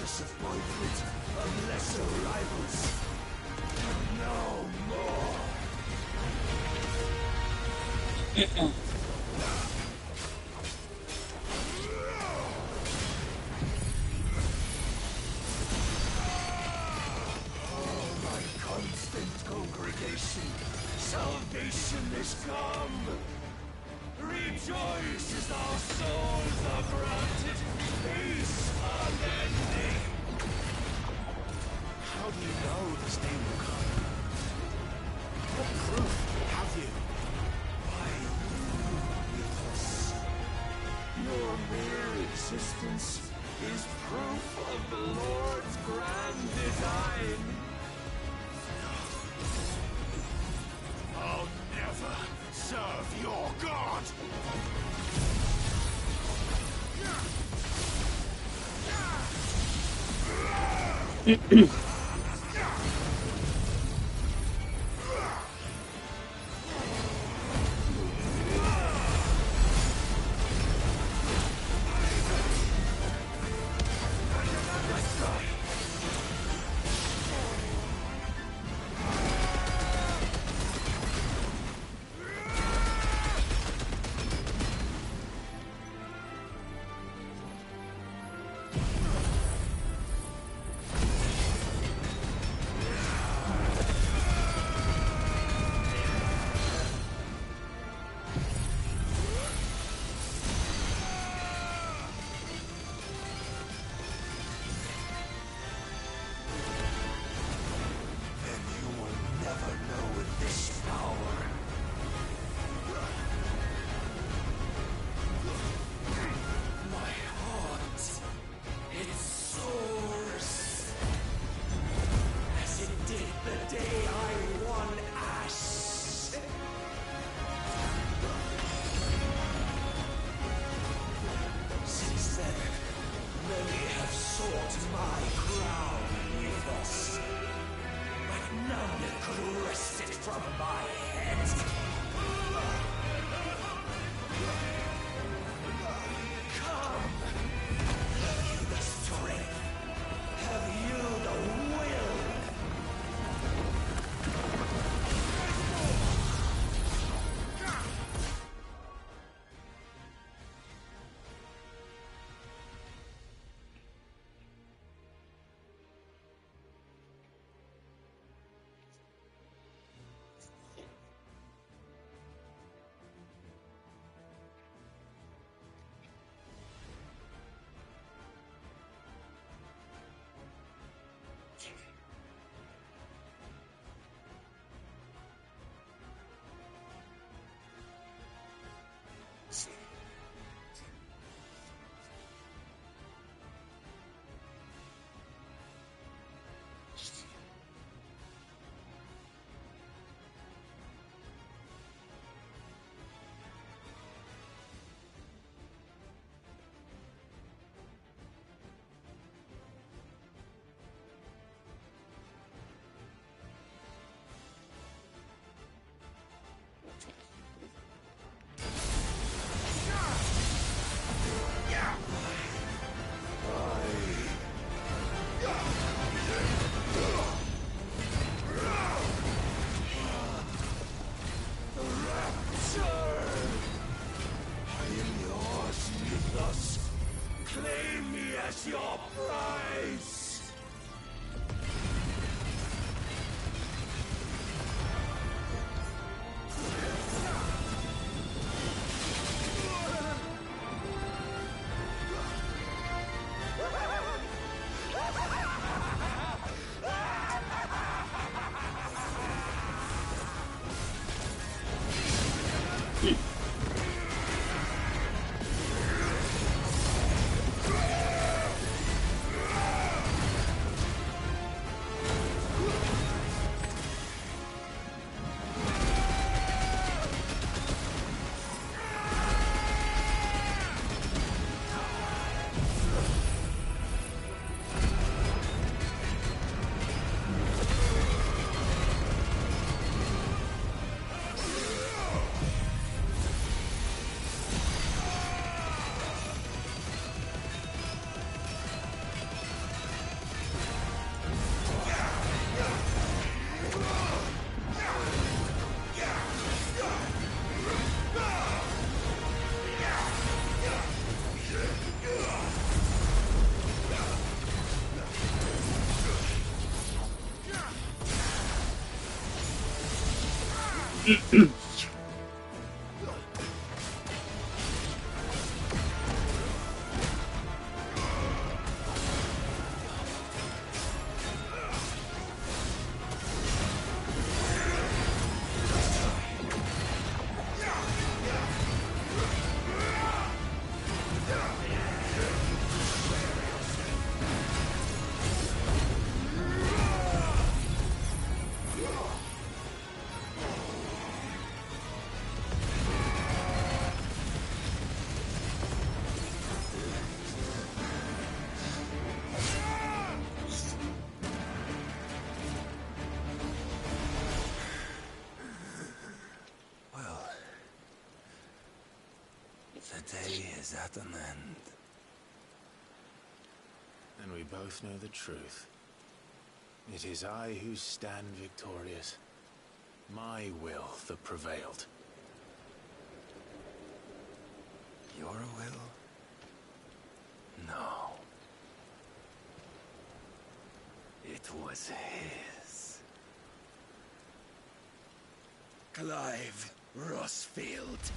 Disappointment of lesser rivals. No more. Oh, my constant congregation, salvation is come. Rejoice as our souls are granted peace unending. How do you know this day will come? What proof have you? Why, Mythos, your mere existence is proof of the Lord's grand design. I'll never serve your God! fought my crown with us, but none could wrest it from my head. Come! Have you the strength? Have you the will? Claim me as your prize! The day is at an end. And we both know the truth. It is I who stand victorious. My will that prevailed. Your will? No. It was his. Clive Rossfield.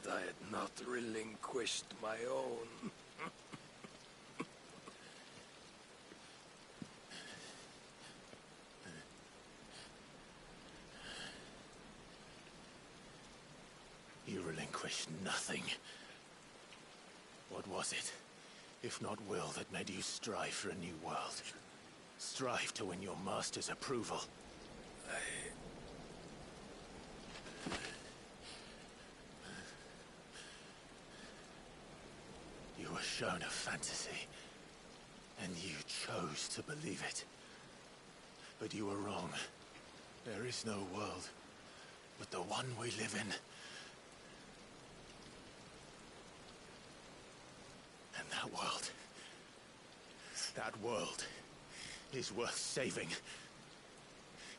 that I had not relinquished my own. You relinquished nothing. What was it, if not will, that made you strive for a new world? Strive to win your master's approval? You were shown a fantasy, and you chose to believe it. But you were wrong. There is no world but the one we live in. And that world is worth saving,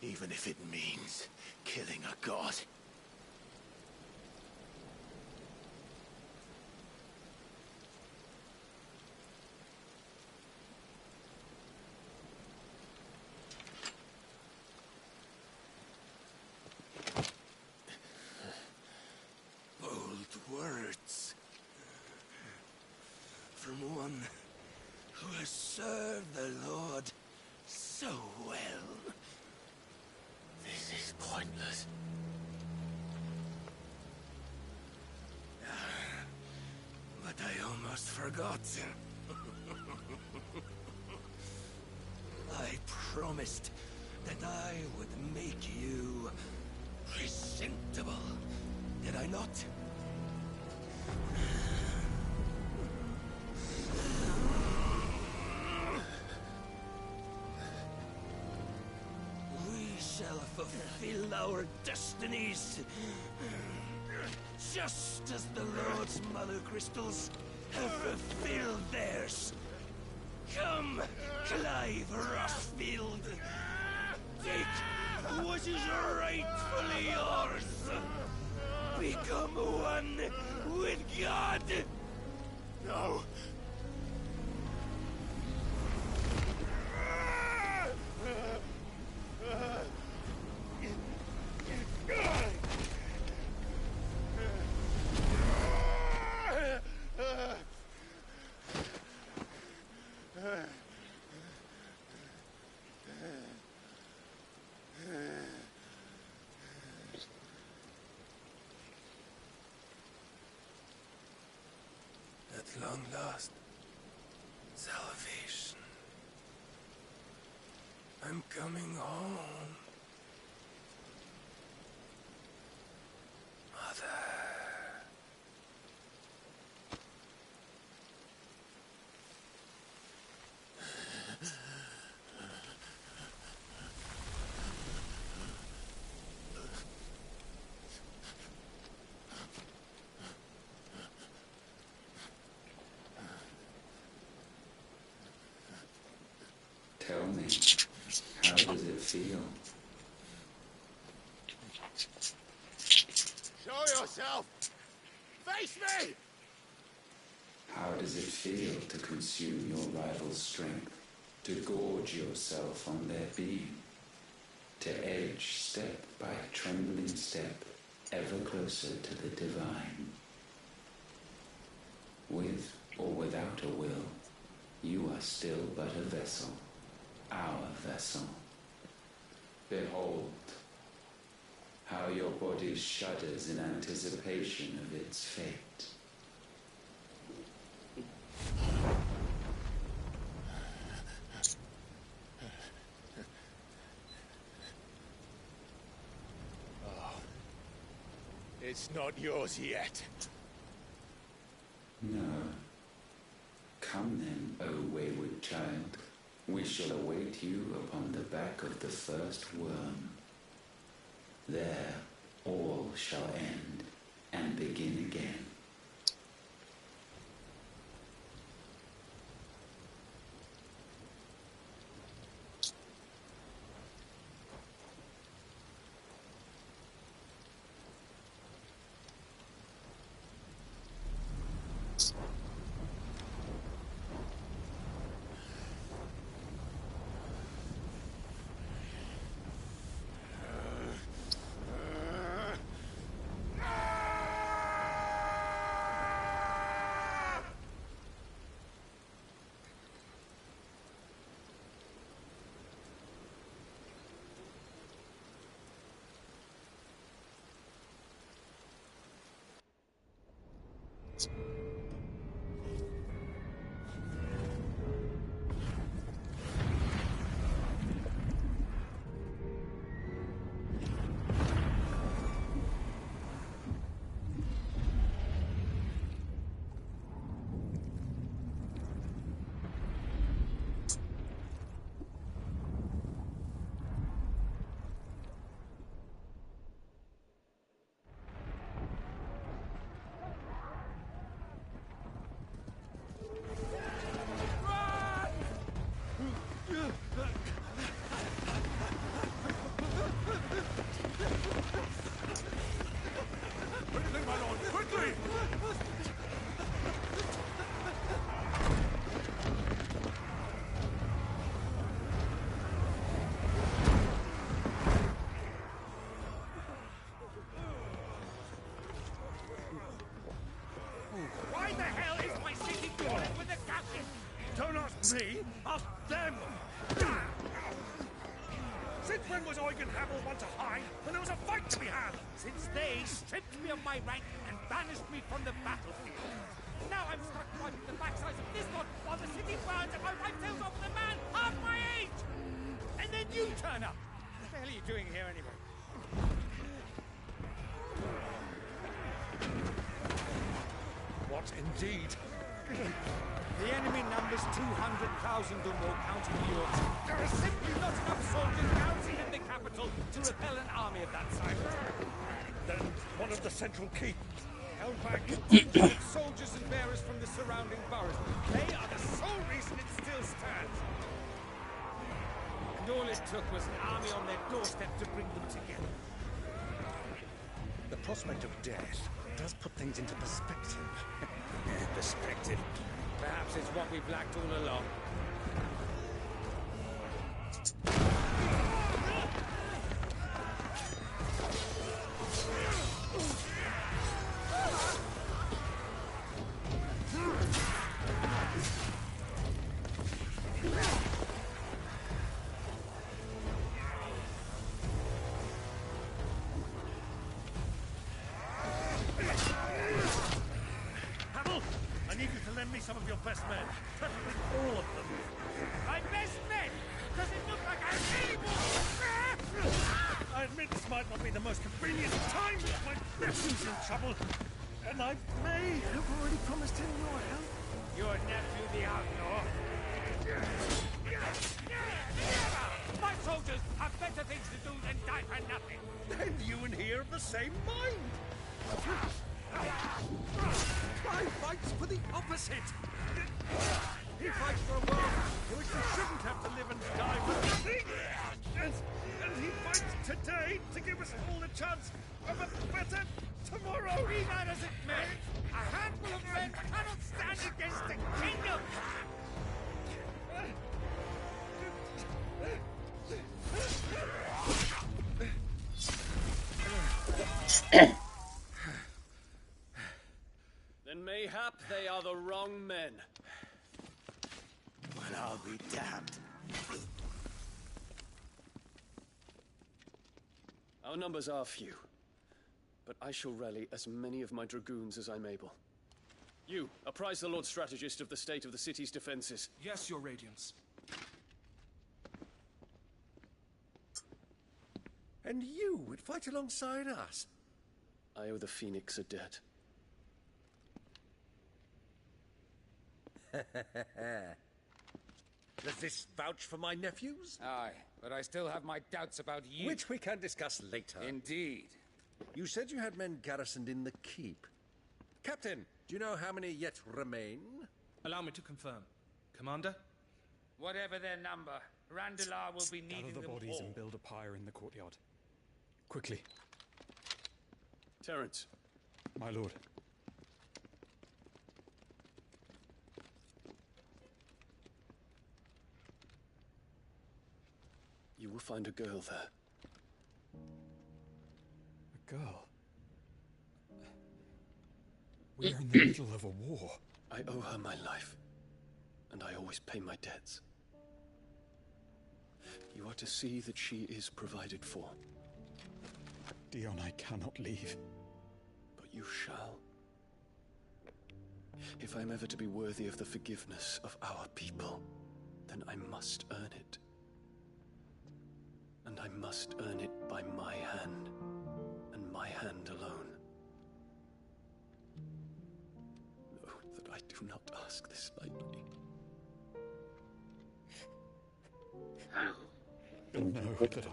even if it means killing a god. Bold words from one who has served the Lord so well. This is pointless. But I almost forgot. I promised that I would make you presentable. Did I not? We shall fulfill our destinies, just as the Lord's Mother Crystals have fulfilled theirs. Come, Clive Rossfield. Take what is rightfully yours. Become one with God. No. At long last, salvation. I'm coming home. Mother. Tell me, how does it feel? Show yourself! Face me! How does it feel to consume your rival's strength, to gorge yourself on their beam, to edge step by trembling step ever closer to the divine? With or without a will, you are still but a vessel, our vessel. Behold, how your body shudders in anticipation of its fate. Oh, it's not yours yet. No. Come then, O wayward child. We shall await you upon the back of the first worm. There all shall end and begin again. Why the hell is my city falling with the captain? Don't ask me, ask them! Since when was Eugen Havel one to hide when there was a fight to be had? Since they stripped me of my rank and banished me from the battlefield. Now I'm stuck wiping the backsides of this one while the city burns and my right tails off with a man half my age! And then you turn up! What the hell are you doing here anyway? What indeed? The enemy numbers 200,000 or more, counting the Yorks. There are simply not enough soldiers garrisoned in the capital to repel an army of that size. Then one of the central keep. Held back soldiers and bearers from the surrounding boroughs. They are the sole reason it still stands. And all it took was an army on their doorstep to bring them together. The prospect of death does put things into perspective. Perspective. Perhaps it's what we've lacked all along. I need you to lend me some of your best men. Preferably all of them. My best men? Does it look like I'm able? I admit this might not be the most convenient time, but my nephew's in trouble. And I may have already promised him your help. Your nephew, the outlaw? My soldiers have better things to do than die for nothing. And you and he are of the same mind. I fights for the opposite. He fights for a world in which we shouldn't have to live and die for nothing. And he fights today to give us all a chance of a better tomorrow. Be that as it may, a handful of men cannot stand against the kingdom. Then mayhap they are the wrong men. Well, I'll be damned. Our numbers are few, but I shall rally as many of my dragoons as I'm able. You, apprise the Lord Strategist of the state of the city's defenses. Yes, Your Radiance. And you would fight alongside us? I owe the Phoenix a debt. Does this vouch for my nephews? Aye, but I still have my doubts about you. Which we can discuss later. Indeed. You said you had men garrisoned in the keep. Captain, do you know how many yet remain? Allow me to confirm. Commander? Whatever their number, Randalar will be needing Gather the them bodies all. and build a pyre in the courtyard. Quickly. Terence. My lord. You will find a girl there. A girl? We are in the middle of a war. I owe her my life, and I always pay my debts. You are to see that she is provided for. Dion, I cannot leave. But you shall. If I'm ever to be worthy of the forgiveness of our people, then I must earn it. And I must earn it by my hand, and my hand alone. Know that I do not ask this lightly. No, that I...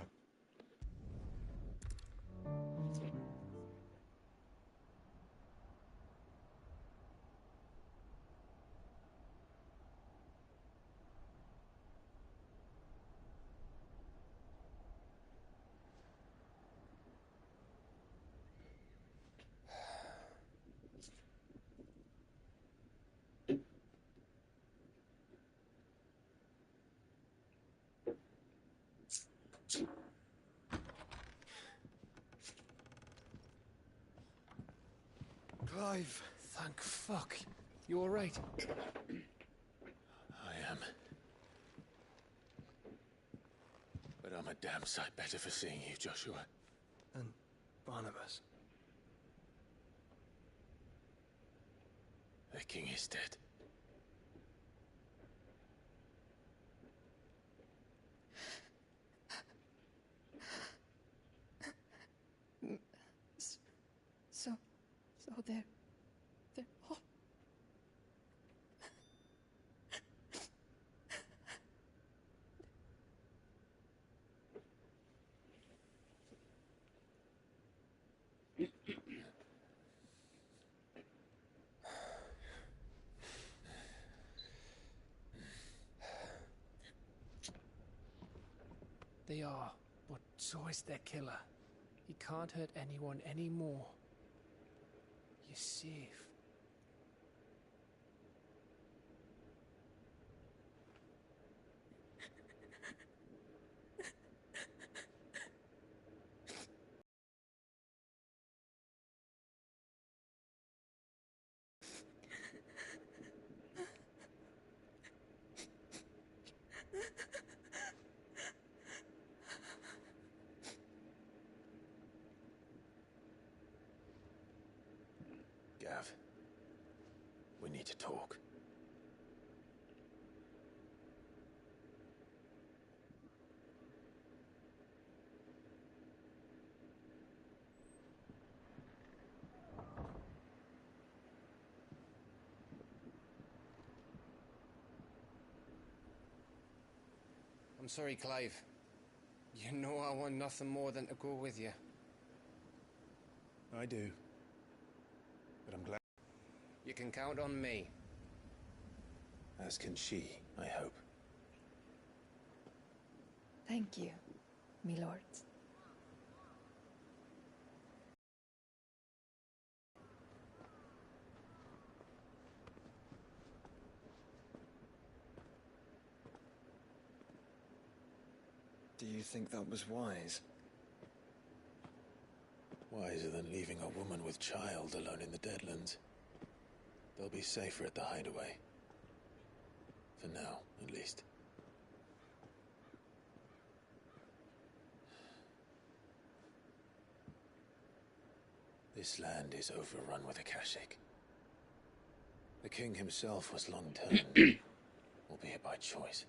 Clive! Thank fuck. You alright? I am. But I'm a damn sight better for seeing you, Joshua. And Barnabas. The king is dead. So they're all... They are, but so is their killer. He can't hurt anyone anymore. You're safe. Gav, we need to talk. I'm sorry, Clive. You know I want nothing more than to go with you. I do. But I'm glad. You can count on me. As can she, I hope. Thank you, my lord. Do you think that was wise? Wiser than leaving a woman with child alone in the Deadlands. They'll be safer at the hideaway. For now, at least. This land is overrun with Akashic. The king himself was long turned, albeit by choice,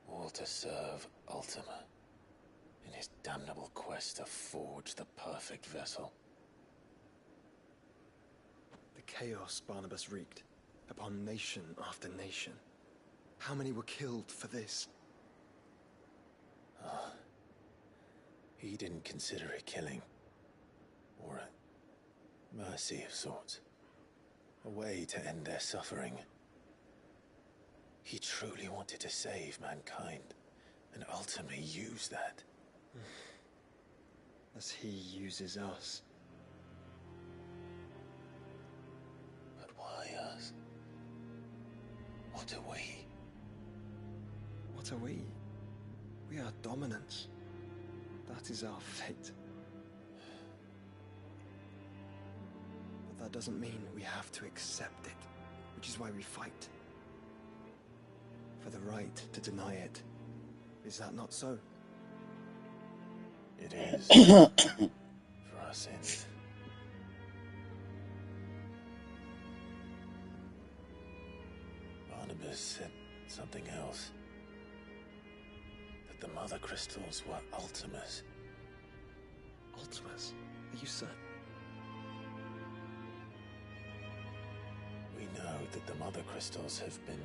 all to serve Ultima in his damnable quest to forge the perfect vessel. The chaos Barnabas wreaked upon nation after nation. How many were killed for this? He didn't consider it killing, or a mercy of sorts. A way to end their suffering. He truly wanted to save mankind, and ultimately used that. As he uses us. But why us? What are we? What are we? We are dominance. That is our fate. But that doesn't mean we have to accept it, which is why we fight. For the right to deny it. Is that not so? It is. For our sins. Barnabas said something else. That the mother crystals were Ultimas. Ultimas? Are you certain? We know that the mother crystals have been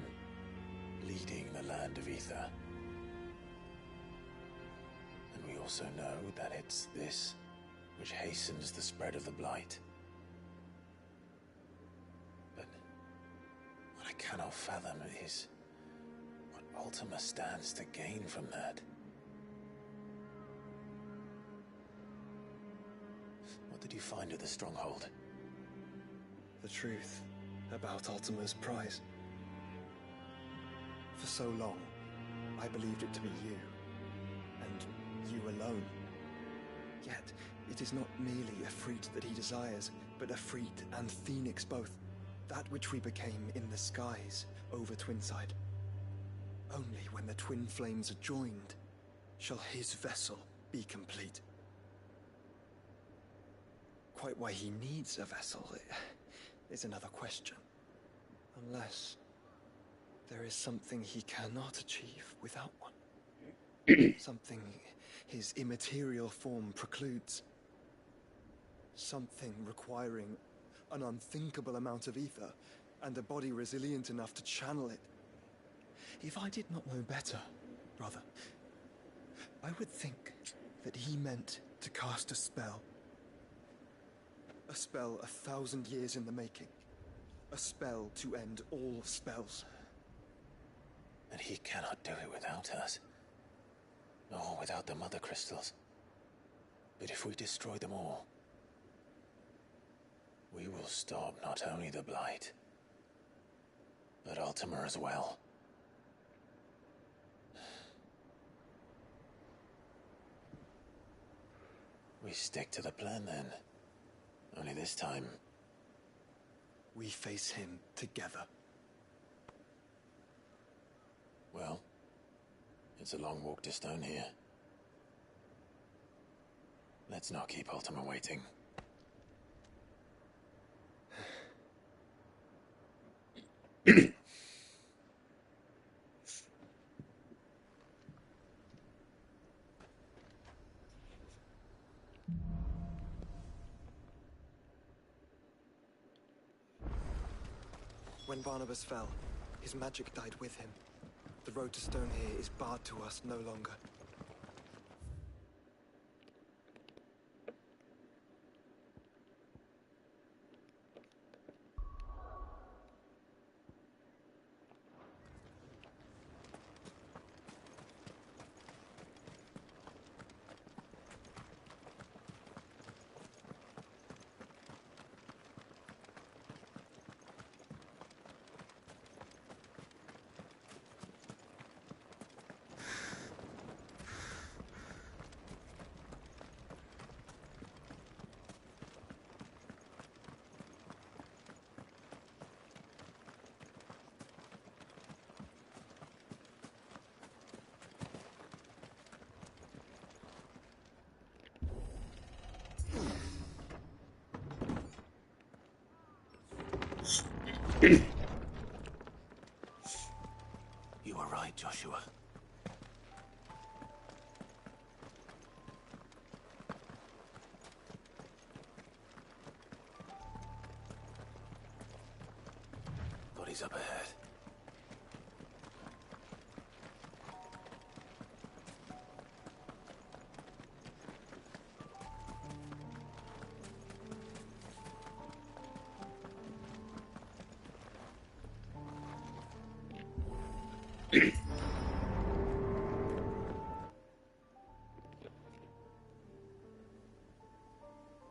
leading the land of ether. And we also know that it's this which hastens the spread of the blight. But what I cannot fathom is what Ultima stands to gain from that. What did you find at the stronghold? The truth about Ultima's prize. For so long, I believed it to be you, and you alone. Yet, it is not merely a freat that he desires, but a freat and phoenix both, that which we became in the skies over Twinside. Only when the twin flames are joined shall his vessel be complete. Quite why he needs a vessel is another question. Unless there is something he cannot achieve without one. Something his immaterial form precludes. Something requiring an unthinkable amount of ether and a body resilient enough to channel it. If I did not know better, brother, I would think that he meant to cast a spell. A spell 1,000 years in the making. A spell to end all spells. And he cannot do it without us. Nor without the mother crystals. But if we destroy them all, we will stop not only the blight, but Ultima as well. We stick to the plan then. Only this time, we face him together. Well, it's a long walk to Stone here. Let's not keep Ultima waiting. When Barnabas fell, his magic died with him. The road to Stone here is barred to us no longer. You were right, Joshua. Bodies up ahead.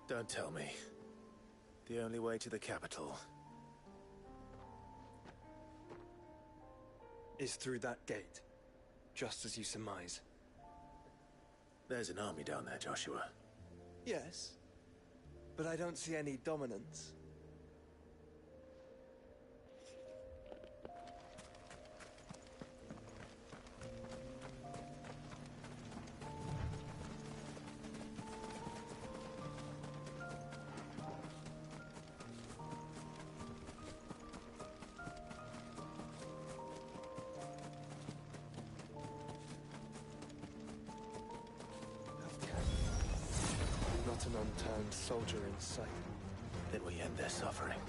Don't tell me. The only way to the capital is through that gate, just as you surmise. There's an army down there, Joshua. Yes, but I don't see any dominance. an unturned soldier in sight. Then we end their suffering.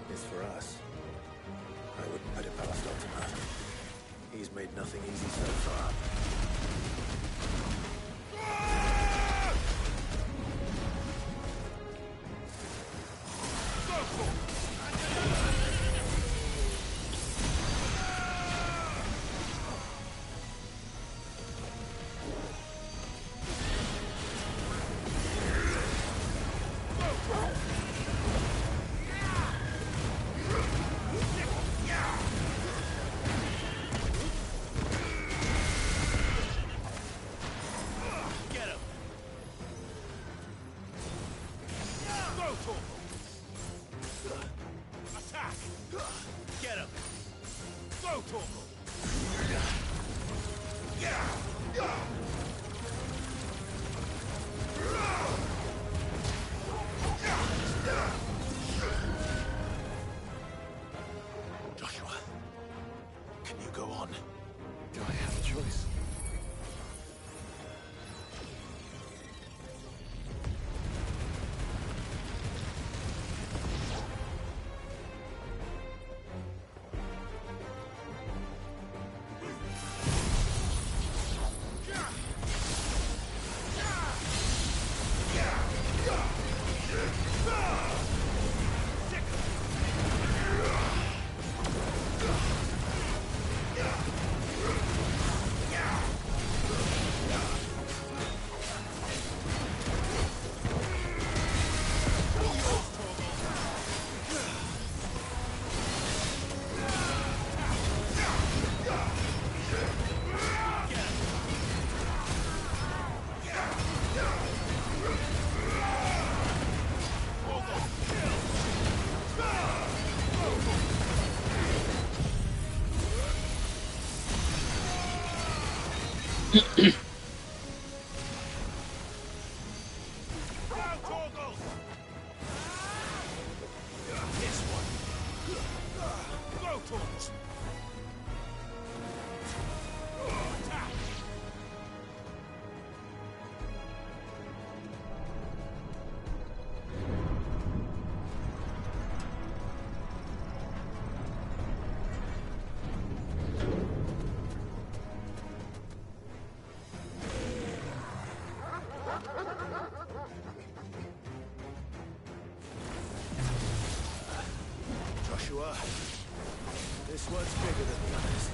This is for us. I wouldn't put it past Ultima. He's made nothing easy so far. This one's bigger than the others.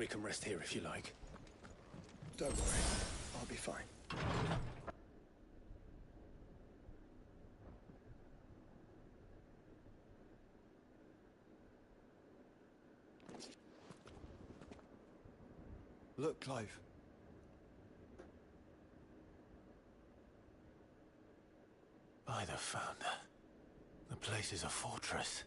We can rest here if you like. Don't worry, I'll be fine. Look, Clive. By the Founder. The place is a fortress.